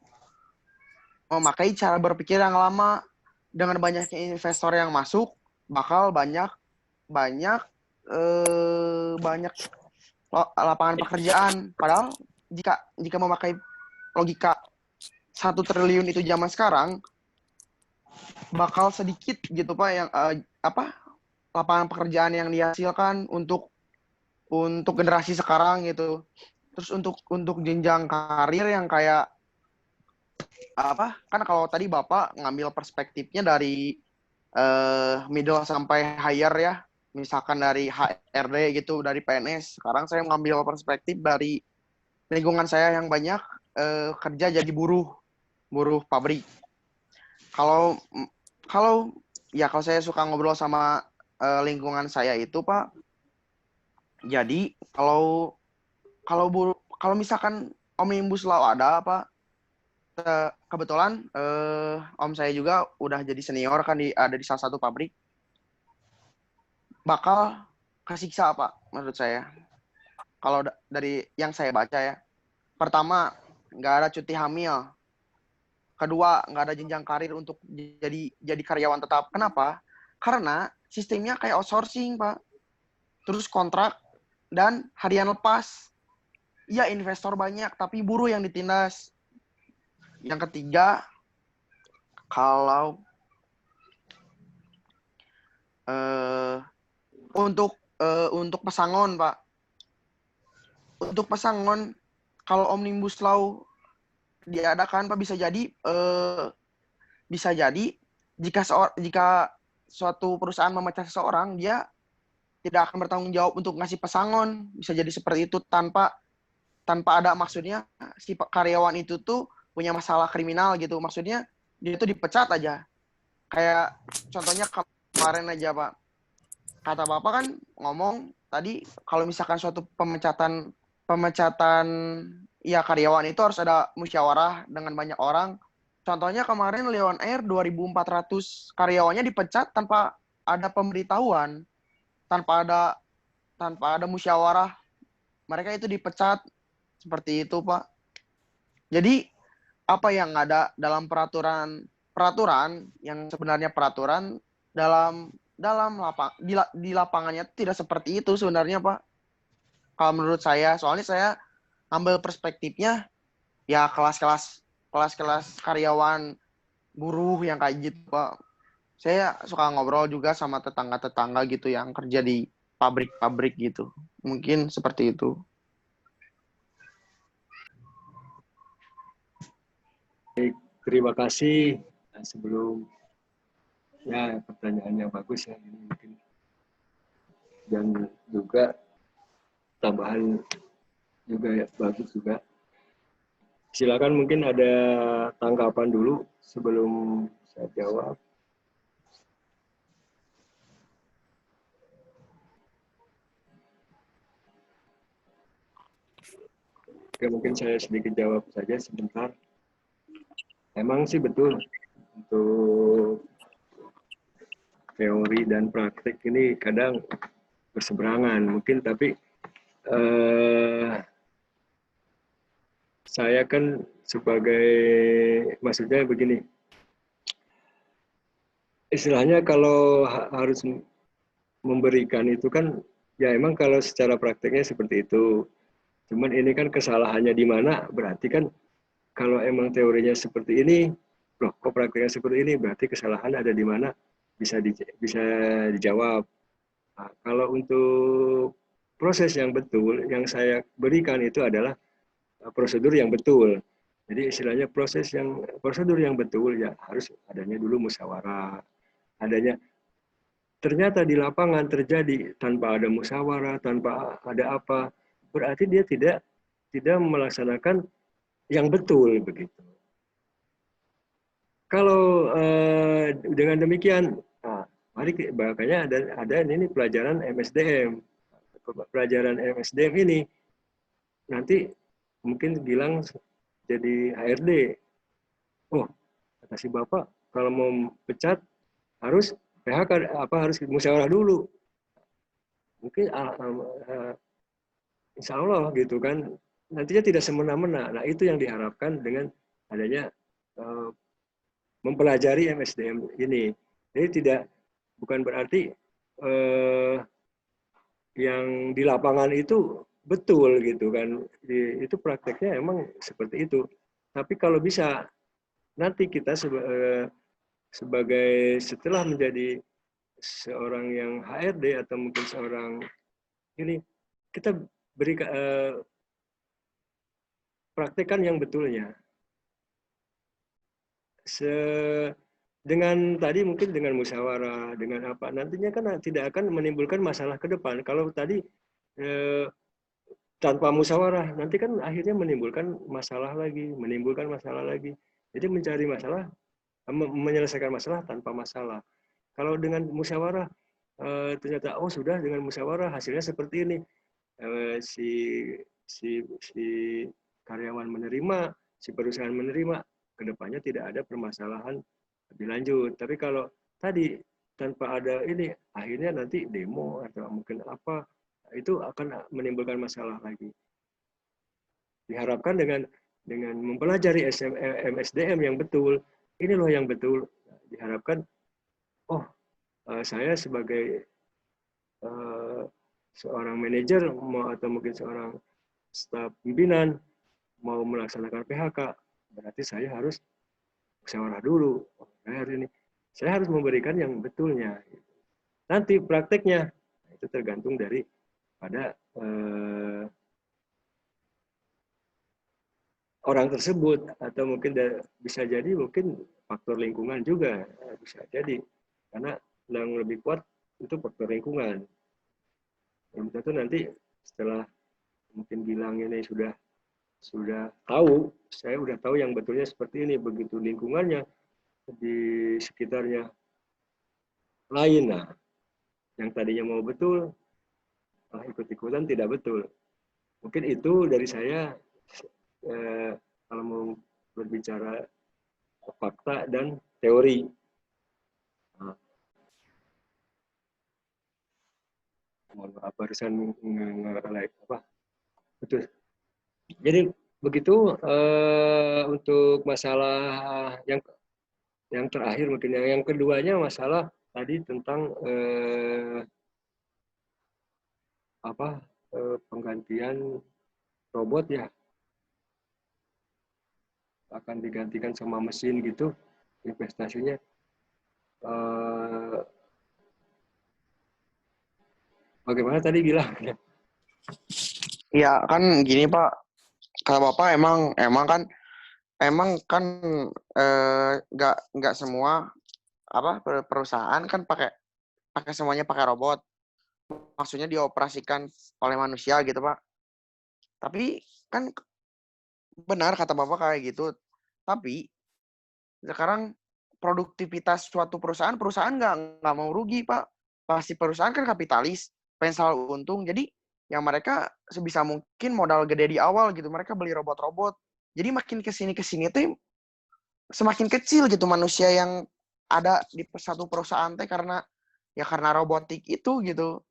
memakai cara berpikir yang lama. Dengan banyaknya investor yang masuk, bakal banyak lapangan pekerjaan. Padahal jika memakai logika 1 triliun itu zaman sekarang, bakal sedikit gitu Pak yang lapangan pekerjaan yang dihasilkan untuk generasi sekarang gitu. Terus untuk jenjang karir yang kayak kan kalau tadi Bapak ngambil perspektifnya dari middle sampai higher ya, misalkan dari HRD gitu, dari PNS. Sekarang saya mengambil perspektif dari lingkungan saya yang banyak kerja jadi buruh pabrik. Kalau saya suka ngobrol sama lingkungan saya itu Pak, jadi kalau misalkan Omnibus Law ada Pak, kebetulan om saya juga udah jadi senior kan ada di salah satu pabrik, bakal kesiksa Pak menurut saya. Kalau dari yang saya baca ya, pertama nggak ada cuti hamil, kedua nggak ada jenjang karir untuk jadi karyawan tetap. Kenapa? Karena sistemnya kayak outsourcing Pak, terus kontrak dan harian lepas. Ya investor banyak tapi buruh yang ditindas. Yang ketiga, kalau untuk pesangon Pak, untuk pesangon kalau Omnibus Law diadakan Pak, bisa jadi jika suatu perusahaan memecat seseorang, dia tidak akan bertanggung jawab untuk ngasih pesangon. Bisa jadi seperti itu tanpa ada maksudnya si karyawan itu tuh punya masalah kriminal gitu. Maksudnya dia tuh dipecat aja. Kayak contohnya kemarin aja Pak. Kata Bapak kan ngomong tadi kalau misalkan suatu pemecatan ya karyawan itu harus ada musyawarah dengan banyak orang. Contohnya kemarin Lion Air 2.400 karyawannya dipecat tanpa ada pemberitahuan, tanpa ada musyawarah. Mereka itu dipecat seperti itu, Pak. Jadi apa yang ada dalam peraturan yang sebenarnya peraturan di lapangannya tidak seperti itu sebenarnya, Pak. Kalau menurut saya, soalnya saya ambil perspektifnya ya kelas-kelas karyawan buruh yang kayak gitu, Pak. Saya suka ngobrol juga sama tetangga-tetangga gitu yang kerja di pabrik-pabrik gitu. Mungkin seperti itu. Terima kasih. Nah, sebelum ya pertanyaan yang bagus ya ini mungkin, dan juga tambahan juga ya bagus juga. Silakan mungkin ada tanggapan dulu sebelum saya jawab. Oke, mungkin saya sedikit jawab saja sebentar. Emang sih betul untuk teori dan praktik ini kadang berseberangan mungkin, tapi saya kan sebagai, maksudnya begini, istilahnya kalau harus memberikan itu kan ya emang kalau secara prakteknya seperti itu. Cuman ini kan kesalahannya di mana, berarti kan kalau emang teorinya seperti ini, loh kok prakteknya seperti ini, berarti kesalahan ada di mana, bisa dijawab. Nah, kalau untuk proses yang betul, yang saya berikan itu adalah prosedur yang betul. Jadi istilahnya prosedur yang betul ya harus adanya dulu musyawarah. Adanya ternyata di lapangan terjadi tanpa ada musyawarah, tanpa ada apa, berarti dia tidak melaksanakan yang betul begitu. Kalau dengan demikian, nah, makanya ada ini pelajaran MSDM. Pelajaran MSDM ini nanti mungkin bilang jadi HRD. Oh, kata si Bapak kalau mau pecat harus PHK, harus musyawarah dulu. Mungkin insya Allah gitu kan, nantinya tidak semena-mena. Nah itu yang diharapkan dengan adanya mempelajari MSDM ini. Jadi bukan berarti yang di lapangan itu betul gitu kan, itu prakteknya emang seperti itu. Tapi kalau bisa nanti kita sebagai setelah menjadi seorang yang HRD atau mungkin seorang ini, kita beri praktekkan yang betulnya. Dengan tadi mungkin dengan musyawarah, dengan apa, nantinya kan tidak akan menimbulkan masalah ke depan. Kalau tadi tanpa musyawarah, nanti kan akhirnya menimbulkan masalah lagi. Jadi mencari masalah, menyelesaikan masalah tanpa masalah. Kalau dengan musyawarah, ternyata oh sudah dengan musyawarah hasilnya seperti ini. Si karyawan menerima, si perusahaan menerima, kedepannya tidak ada permasalahan lebih lanjut. Tapi kalau tadi tanpa ada ini, akhirnya nanti demo atau mungkin apa, itu akan menimbulkan masalah lagi. Diharapkan dengan mempelajari MSDM yang betul, ini loh yang betul. Diharapkan, oh saya sebagai seorang manajer atau mungkin seorang staf pimpinan mau melaksanakan PHK, berarti saya harus musyawarah dulu. Saya harus memberikan yang betulnya. Nanti prakteknya itu tergantung dari pada orang tersebut, atau mungkin bisa jadi mungkin faktor lingkungan juga bisa jadi, karena yang lebih kuat itu faktor lingkungan. Yang tentu nanti setelah mungkin bilang ini sudah sudah tahu, saya udah tahu yang betulnya seperti ini, begitu lingkungannya di sekitarnya lain, nah yang tadinya mau betul, ikut-ikutan tidak betul. Mungkin itu dari saya, kalau mau berbicara fakta dan teori. Nah, mohon maaf barusan nge-like apa? Betul. Jadi begitu untuk masalah yang terakhir mungkin yang keduanya masalah tadi tentang penggantian robot ya, akan digantikan sama mesin gitu investasinya. Bagaimana tadi bilang? Ya kan gini Pak, kalau Bapak emang kan nggak semua perusahaan kan pakai semuanya pakai robot. Maksudnya dioperasikan oleh manusia gitu Pak. Tapi kan benar kata Bapak kayak gitu. Tapi sekarang produktivitas suatu perusahaan nggak mau rugi Pak. Pasti perusahaan kan kapitalis, pengen selalu untung. Jadi yang mereka sebisa mungkin modal gede di awal gitu. Mereka beli robot-robot. Jadi makin kesini tuh semakin kecil gitu manusia yang ada di satu perusahaan teh karena robotik itu gitu.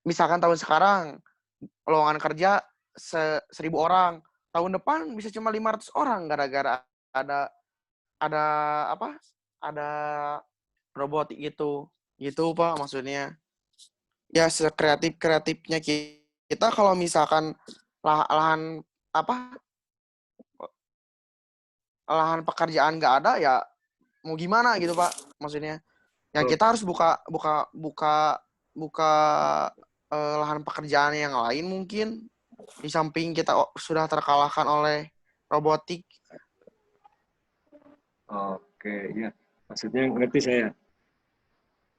Misalkan tahun sekarang lowongan kerja 1.000 orang, tahun depan bisa cuma 500 orang gara-gara ada ada robotik itu. Gitu Pak maksudnya. Ya sekreatifnya kita kalau misalkan lahan pekerjaan nggak ada ya mau gimana gitu Pak maksudnya. Ya kita harus buka lahan pekerjaan yang lain mungkin di samping kita sudah terkalahkan oleh robotik. Oke, ya. Maksudnya ngerti saya.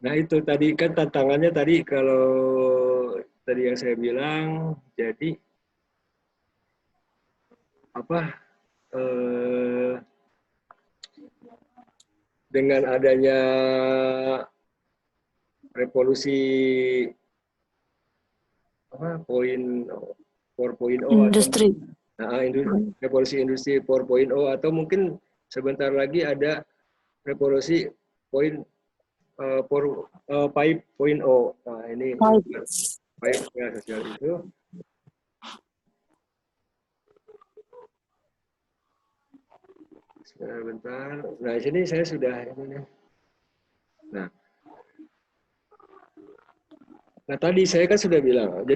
Nah itu tadi kan tantangannya tadi kalau tadi yang saya bilang, jadi dengan adanya revolusi poin 4.0 Industri. revolusi industri 4.0 atau mungkin sebentar lagi ada revolusi 5.0. Nah ini 5 ya sosial itu. Sebentar. Nah, di sini saya sudah ini. Nah, tadi saya kan sudah bilang.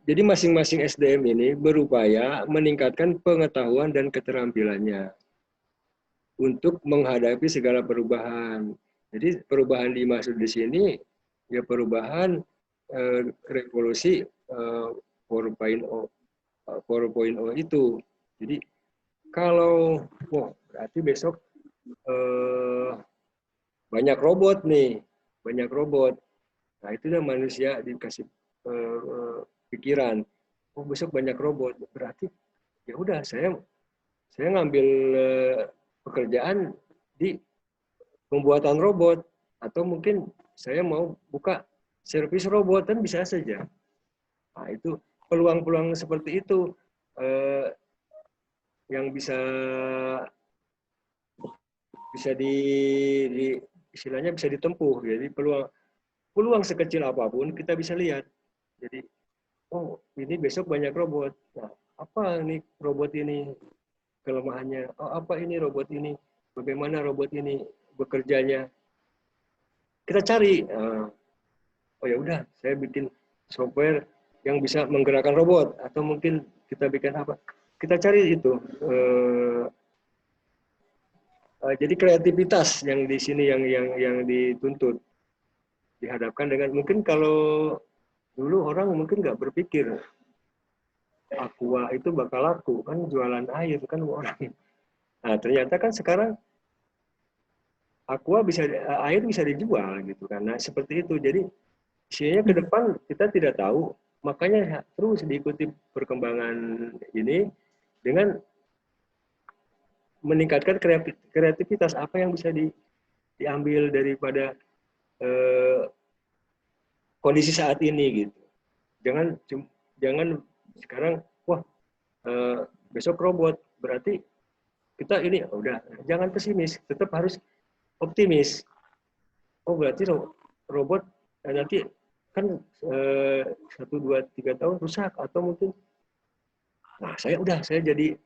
Jadi masing-masing SDM ini berupaya meningkatkan pengetahuan dan keterampilannya untuk menghadapi segala perubahan. Jadi perubahan dimaksud di sini ya perubahan revolusi 4.0 itu. Jadi kalau berarti besok banyak robot nih, banyak robot. Nah itu dah manusia dikasih pikiran, besok banyak robot, berarti ya udah saya ngambil pekerjaan di pembuatan robot atau mungkin saya mau buka servis robot kan bisa saja. Nah itu peluang-peluang seperti itu yang bisa istilahnya bisa ditempuh. Jadi peluang sekecil apapun kita bisa lihat. Jadi ini besok banyak robot. Nah, apa nih robot ini kelemahannya? Apa ini robot ini? Bagaimana robot ini bekerjanya? Kita cari. Ya udah, saya bikin software yang bisa menggerakkan robot atau mungkin kita bikin apa? Kita cari itu. Jadi kreativitas yang di sini yang dituntut, dihadapkan dengan mungkin kalau dulu orang mungkin nggak berpikir Aqua itu bakal laku kan, jualan air kan orang. Nah ternyata kan sekarang Aqua air bisa dijual gitu kan. Nah seperti itu. Jadi isinya ke depan kita tidak tahu makanya terus diikuti perkembangan ini dengan meningkatkan kreativitas apa yang bisa diambil daripada kondisi saat ini gitu. Jangan sekarang wah besok robot berarti kita ini udah, jangan pesimis, tetap harus optimis. Oh berarti robot nanti kan 1, 2, 3 tahun rusak atau mungkin, nah saya jadi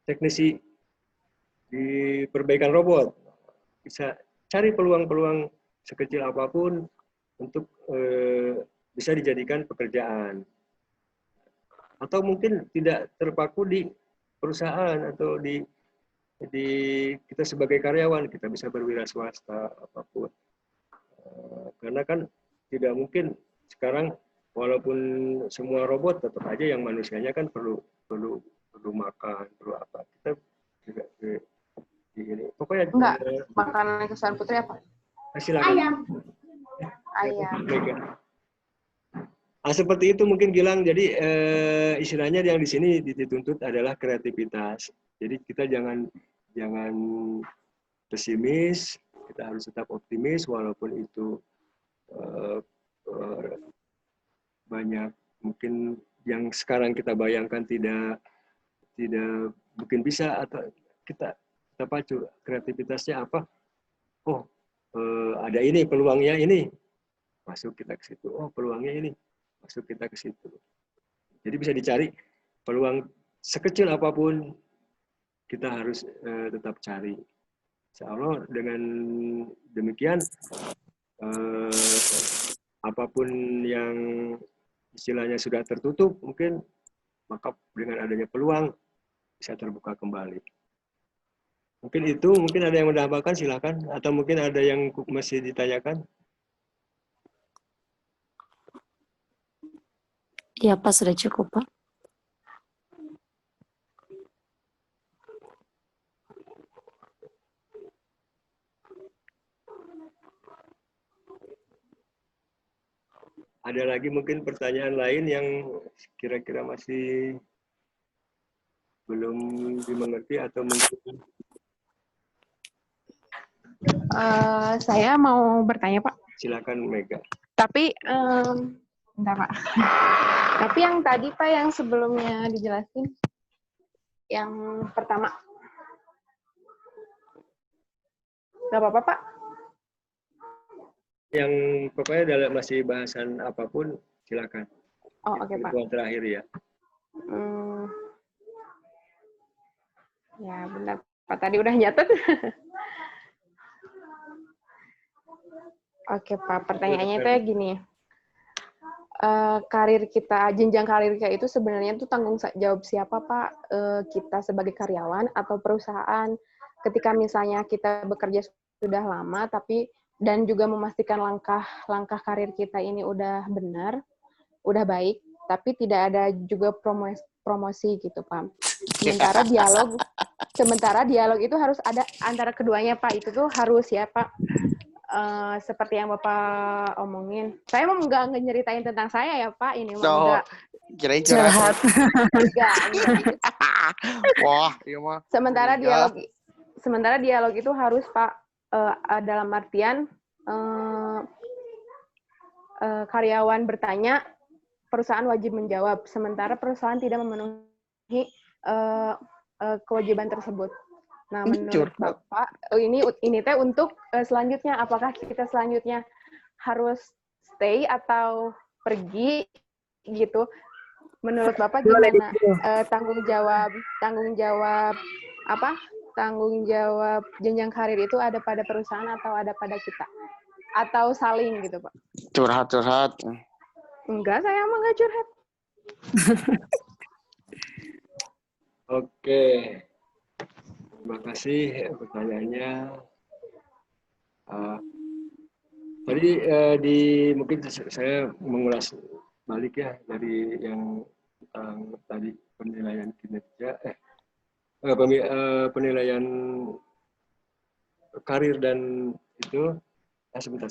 teknisi di perbaikan robot, bisa cari peluang-peluang sekecil apapun untuk bisa dijadikan pekerjaan, atau mungkin tidak terpaku di perusahaan atau di kita sebagai karyawan, kita bisa berwira swasta apapun, karena kan tidak mungkin sekarang walaupun semua robot tetap aja yang manusianya kan perlu makan, perlu apa, kita juga ini pokoknya enggak makanan kesukaan putri apa? Silakan. Ayam. Seperti itu mungkin Gilang. Jadi istilahnya yang di sini dituntut adalah kreativitas. Jadi kita jangan pesimis, kita harus tetap optimis walaupun itu banyak mungkin yang sekarang kita bayangkan tidak mungkin bisa, atau kita pacu kreativitasnya apa. Oh ada ini peluangnya, ini masuk kita ke situ. Oh peluangnya ini masuk kita ke situ. Jadi bisa dicari peluang sekecil apapun, kita harus tetap cari. Insya Allah dengan demikian apapun yang istilahnya sudah tertutup mungkin, maka dengan adanya peluang bisa terbuka kembali. Mungkin itu, mungkin ada yang menambahkan silakan, atau mungkin ada yang masih ditanyakan. Ya, Pak, sudah cukup, Pak. Ada lagi mungkin pertanyaan lain yang kira-kira masih belum dimengerti atau mungkin Saya mau bertanya, Pak. silakan Mega. Tapi bentar, Pak. Tapi yang tadi, Pak, yang sebelumnya dijelasin, yang pertama, nggak apa-apa, Pak? Yang pokoknya dalam masih bahasan apapun, silakan. Oh, oke, Pak. Yang terakhir ya. Ya, benar. Pak tadi udah nyatet. Oke, Pak. Pertanyaannya itu gini. Karir kita, jenjang karir kita itu sebenarnya tuh tanggung jawab siapa, Pak? Kita sebagai karyawan atau perusahaan? Ketika misalnya kita bekerja sudah lama, dan juga memastikan langkah karir kita ini udah benar, udah baik, tapi tidak ada juga promosi gitu, Pak. Sementara dialog itu harus ada antara keduanya, Pak. Itu tuh harus ya, Pak. Seperti yang Bapak omongin. Saya mau nggak nyeritain tentang saya ya, Pak. Ini mau nggak. Kirain curhat. Enggak. Wah, iya mah. Sementara dialog itu harus, Pak, dalam artian karyawan bertanya, perusahaan wajib menjawab. Sementara perusahaan tidak memenuhi kewajiban tersebut. Nah, menurut Bapak, ini teh untuk selanjutnya, apakah kita selanjutnya harus stay atau pergi gitu? Menurut Bapak gimana? Tanggung jawab jenjang karir itu ada pada perusahaan atau ada pada kita? Atau saling gitu, Pak? Curhat. Enggak, saya mah nggak curhat. Oke. Terima kasih pertanyaannya. Tadi mungkin saya mengulas balik ya dari yang tentang tadi penilaian kinerja, penilaian karir dan itu. Sebentar.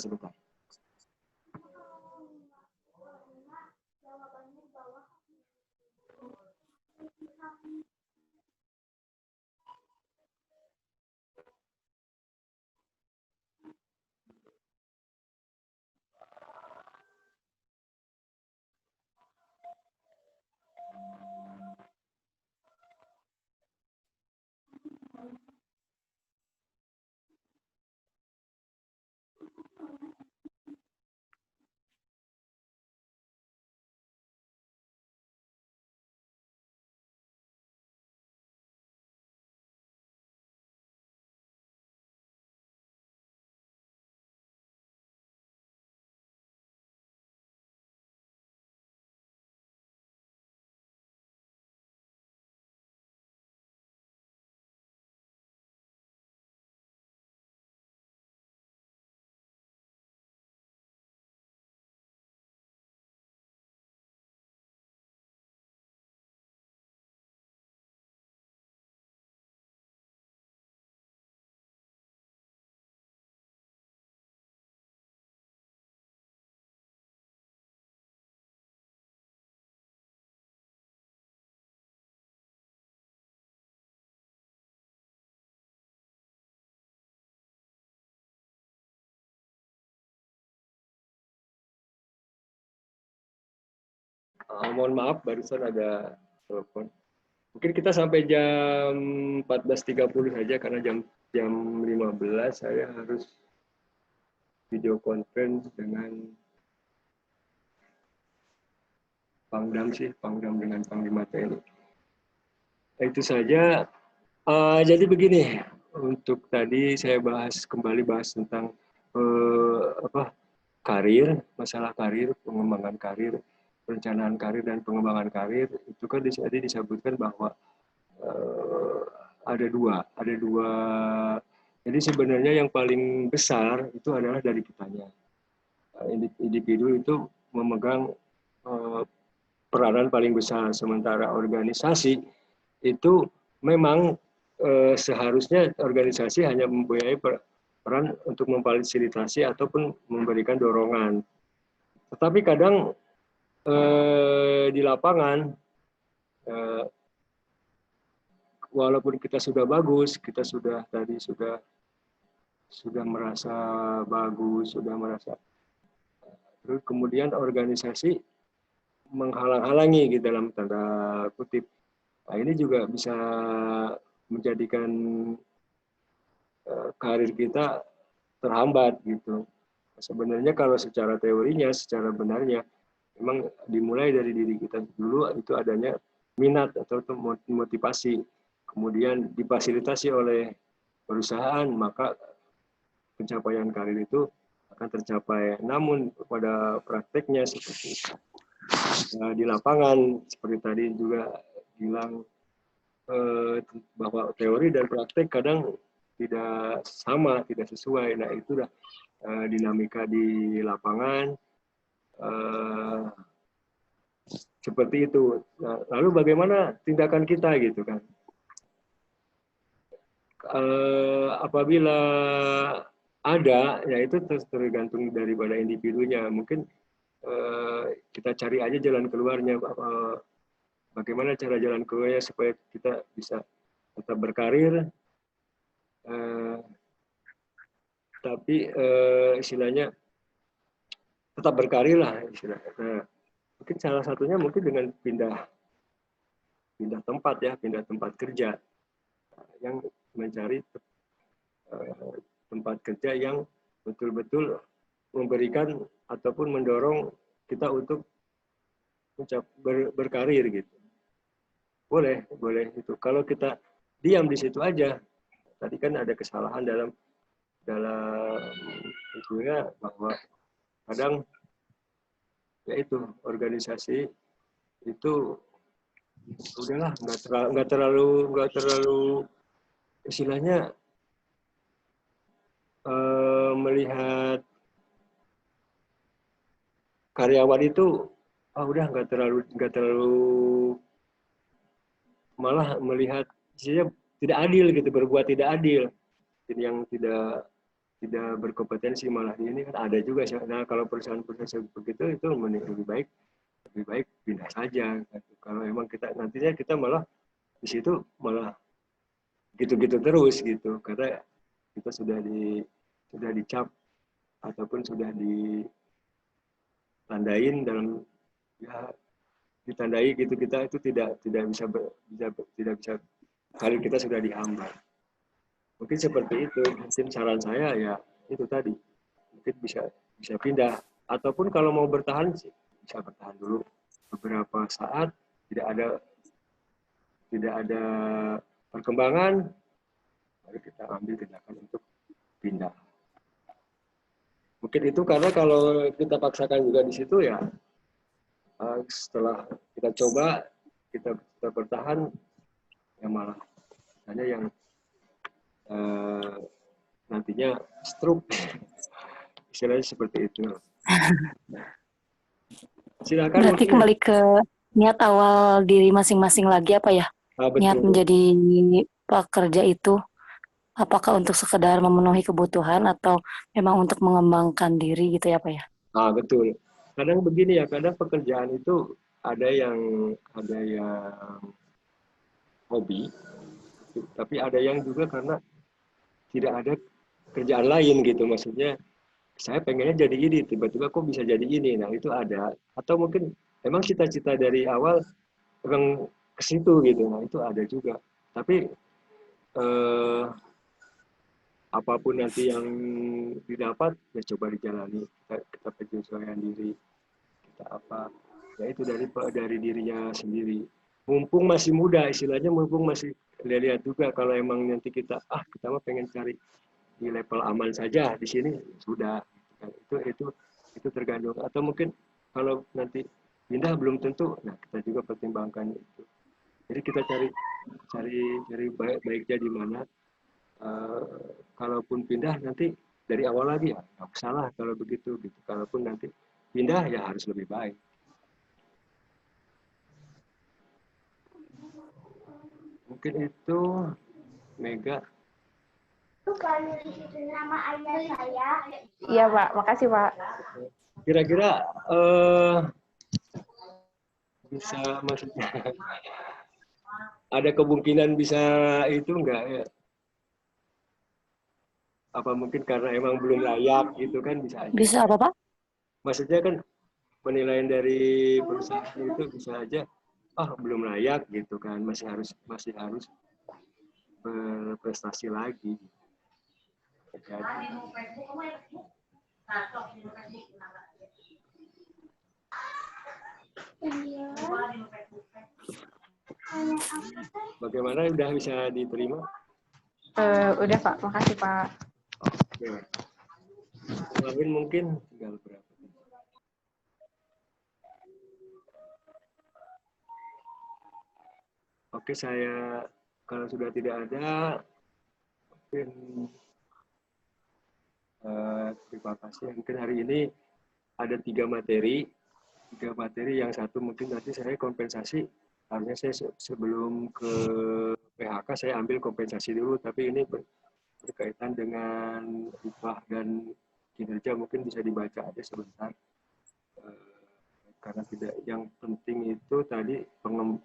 Mohon maaf, barusan ada telepon. Mungkin kita sampai jam 14.30 saja, karena jam 15 saya harus video conference dengan Pangdam dengan Panglima TNI. Itu saja. Jadi begini, untuk tadi saya kembali bahas tentang karir, masalah karir, pengembangan karir, perencanaan karir dan pengembangan karir. Itu kan tadi disebutkan bahwa ada dua. Jadi sebenarnya yang paling besar itu adalah dari kitanya. Individu itu memegang peranan paling besar, sementara organisasi itu memang seharusnya organisasi hanya mempunyai peran untuk memfasilitasi ataupun memberikan dorongan. Tetapi kadang di lapangan, walaupun kita sudah bagus, kita sudah merasa bagus, terus kemudian organisasi menghalang-halangi gitu, dalam tanda kutip. Nah, ini juga bisa menjadikan karir kita terhambat gitu. Sebenarnya kalau secara teorinya, secara benarnya, memang dimulai dari diri kita dulu, itu adanya minat atau motivasi, kemudian difasilitasi oleh perusahaan, maka pencapaian karir itu akan tercapai. Namun pada prakteknya seperti itu. Di lapangan, seperti tadi juga bilang, bahwa teori dan praktek kadang tidak sama, tidak sesuai. Nah, itulah dinamika di lapangan seperti itu. Nah, lalu bagaimana tindakan kita gitu kan? Apabila ada, ya itu tergantung daripada individunya. Mungkin kita cari aja jalan keluarnya. Bagaimana cara jalan keluarnya supaya kita bisa tetap berkarir, tapi istilahnya tetap berkarir lah istilahnya. Nah, mungkin salah satunya mungkin dengan pindah tempat ya, pindah tempat kerja, yang mencari tempat kerja yang betul-betul memberikan ataupun mendorong kita untuk berkarir gitu. Boleh itu. Kalau kita diam di situ aja, tadi kan ada kesalahan dalam itunya, bahwa kadang yaitu organisasi itu udahlah nggak terlalu istilahnya melihat karyawan itu udah nggak terlalu malah melihat tidak adil gitu, berbuat tidak adil, yang tidak berkompetensi, malah ini kan ada juga. Nah, kalau perusahaan begitu itu lebih baik pindah saja. Kalau memang nantinya kita malah di situ malah gitu-gitu terus gitu, karena kita sudah dicap ataupun sudah ditandain dalam ya, ditandai gitu, kita itu tidak bisa karir kita sudah dihambat. Mungkin seperti itu. Mungkin saran saya ya itu tadi, mungkin bisa pindah, ataupun kalau mau bertahan bisa bertahan dulu beberapa saat, tidak ada perkembangan, baru kita ambil tindakan untuk pindah. Mungkin itu, karena kalau kita paksakan juga di situ ya, setelah kita coba, kita bertahan, ya malah hanya yang nantinya stroke, istilahnya seperti itu. Silakan. Berarti mungkin. kembali ke niat awal diri masing-masing lagi apa ya? Niat menjadi pekerja itu, apakah untuk sekedar memenuhi kebutuhan atau memang untuk mengembangkan diri gitu ya Pak ya? Betul. Kadang begini ya, kadang pekerjaan itu ada yang hobi, tapi ada yang juga karena tidak ada kerjaan lain gitu. Maksudnya saya pengennya jadi ini, tiba-tiba kok bisa jadi ini. Nah, itu ada. Atau mungkin Emang cita-cita dari awal memang ke situ gitu. Nah, itu ada juga. Tapi apapun nanti yang didapat ya coba dijalani. Kita penyesuaian diri, kita apa ya itu dari dirinya sendiri. Mumpung masih muda, istilahnya mumpung masih lihat juga kalau emang nanti kita mah pengen cari di level aman saja di sini sudah itu tergantung, atau mungkin kalau nanti pindah belum tentu. Nah, kita juga pertimbangkan itu. Jadi kita cari baiknya di mana. Kalaupun pindah nanti dari awal lagi ya nggak salah kalau begitu gitu. Kalaupun nanti pindah ya harus lebih baik. Mungkin itu Mega. Nama ayah saya. Iya, Pak. Makasih, Pak. Kira-kira bisa, maksudnya ada kemungkinan bisa itu enggak ya? Apa mungkin karena emang belum layak gitu kan, bisa aja. Bisa apa, Pak? Maksudnya kan penilaian dari perusahaan itu bisa aja belum layak gitu kan, masih harus berprestasi lagi. Jadi, bagaimana, udah bisa diterima? Udah, Pak. Makasih, Pak. Oke. Lain mungkin tinggal berapa? Oke, saya kalau sudah tidak ada, mungkin terima kasih. Mungkin hari ini ada 3 materi. 3 materi, yang satu mungkin nanti saya kompensasi. Harusnya saya sebelum ke PHK saya ambil kompensasi dulu, tapi ini berkaitan dengan upah dan kinerja, mungkin bisa dibaca aja sebentar. Karena tidak, yang penting itu tadi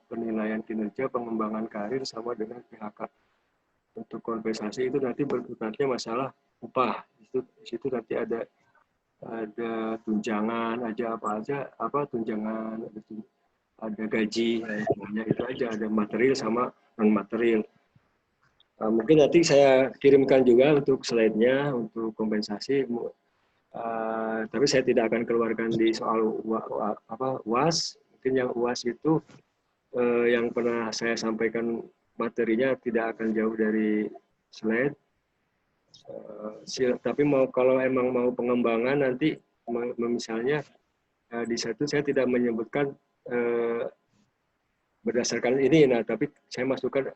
penilaian kinerja, pengembangan karir sama dengan PHK. Untuk kompensasi itu nanti berkutatnya masalah upah. Di situ nanti ada tunjangan tunjangan, ada gaji, hanya itu aja, ada material sama non material. Mungkin nanti saya kirimkan juga untuk slide-nya untuk kompensasi. Tapi saya tidak akan keluarkan di soal UAS. Mungkin yang UAS itu yang pernah saya sampaikan materinya tidak akan jauh dari slide. Tapi kalau emang mau pengembangan nanti, misalnya di situ saya tidak menyebutkan berdasarkan ini, tapi saya masukkan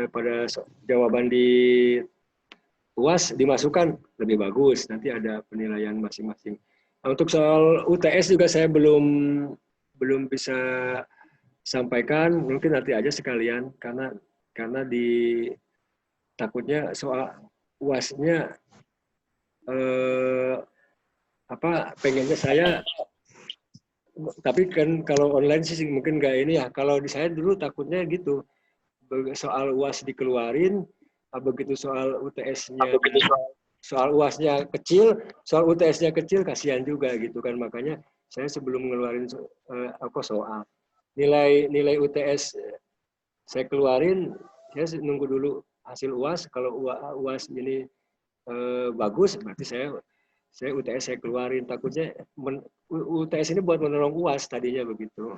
pada jawaban di UAS dimasukkan lebih bagus, nanti ada penilaian masing-masing. Untuk soal UTS juga saya belum bisa sampaikan, mungkin nanti aja sekalian, karena takutnya soal UAS-nya pengennya saya, tapi kan kalau online sih mungkin nggak ini ya. Kalau di saya dulu takutnya gitu, soal UAS dikeluarin, begitu soal UTS-nya, soal UAS-nya kecil, soal UTS-nya kecil, kasihan juga gitu kan. Makanya saya sebelum ngeluarin soal nilai UTS saya keluarin, saya nunggu dulu hasil UAS. Kalau UAS ini bagus, berarti saya UTS saya keluarin. Takutnya UTS ini buat menolong UAS, tadinya begitu.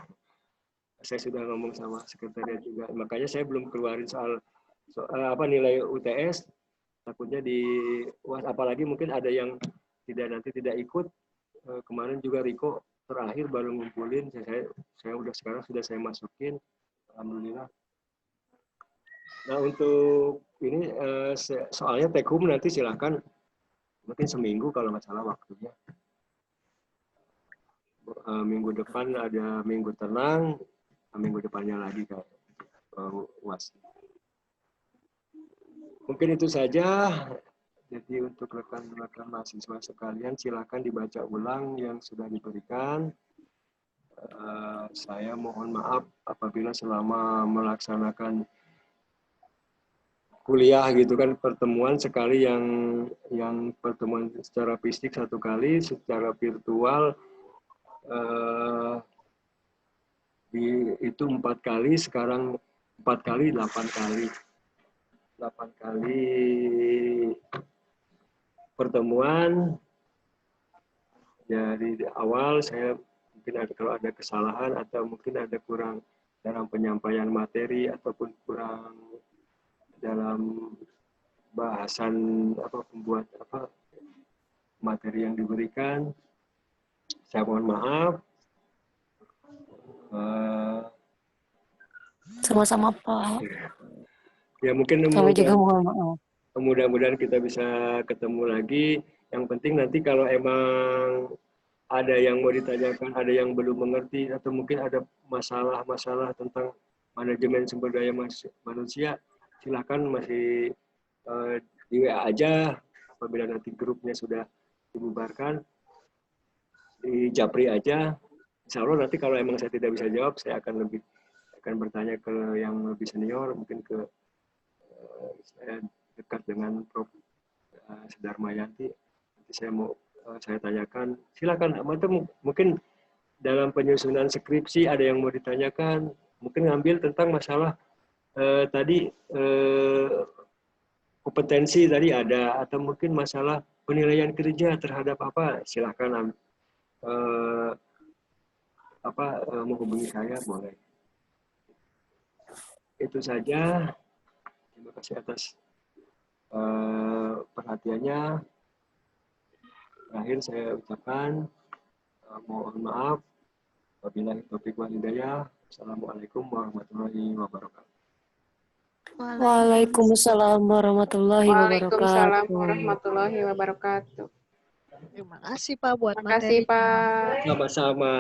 Saya sudah ngomong sama sekretariat juga, makanya saya belum keluarin soal nilai UTS. Takutnya di UAS, apalagi mungkin ada yang nanti tidak ikut. Kemarin juga Riko terakhir baru ngumpulin, saya sekarang sudah saya masukin, alhamdulillah. Nah, untuk ini soalnya take home nanti silahkan, mungkin seminggu kalau nggak salah waktunya. Minggu depan ada minggu tenang, minggu depannya lagi kayak UAS. Mungkin itu saja. Jadi untuk rekan-rekan mahasiswa sekalian, silakan dibaca ulang yang sudah diberikan. Saya mohon maaf apabila selama melaksanakan kuliah gitu kan, pertemuan sekali, yang pertemuan secara fisik 1 kali, secara virtual itu 4 kali, sekarang 4 kali, 8 kali. 8 kali pertemuan. Jadi di awal saya mungkin kalau ada kesalahan atau mungkin ada kurang dalam penyampaian materi ataupun kurang dalam bahasan pembuat materi yang diberikan, saya mohon maaf. Sama-sama Pak. Ya mungkin Kami juga mohon maaf. mudah-mudahan kita bisa ketemu lagi. Yang penting nanti kalau emang ada yang mau ditanyakan, ada yang belum mengerti, atau mungkin ada masalah-masalah tentang manajemen sumber daya manusia, silakan masih di WA aja. Apabila nanti grupnya sudah dibubarkan, di Japri aja. Insya Allah nanti kalau emang saya tidak bisa jawab, saya akan bertanya ke yang lebih senior, mungkin ke saya dekat dengan Prof. Sudarmayanti. Nanti saya tanyakan, silakan. Mungkin dalam penyusunan skripsi ada yang mau ditanyakan, mungkin ngambil tentang masalah tadi kompetensi tadi ada, atau mungkin masalah penilaian kerja terhadap apa, silakan menghubungi saya, boleh. Itu saja. Terima kasih atas perhatiannya. Terakhir saya ucapkan mohon maaf. Wabillahi taufiq wal hidayah. Assalamualaikum warahmatullahi wabarakatuh. Waalaikumsalam warahmatullahi Waalaikumsalam wabarakatuh. warahmatullahi wabarakatuh. Terima kasih Pak buat Terima kasih materinya. Pak. Sama-sama.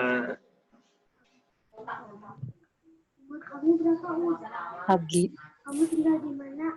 Pagi. Kamu tinggal di mana?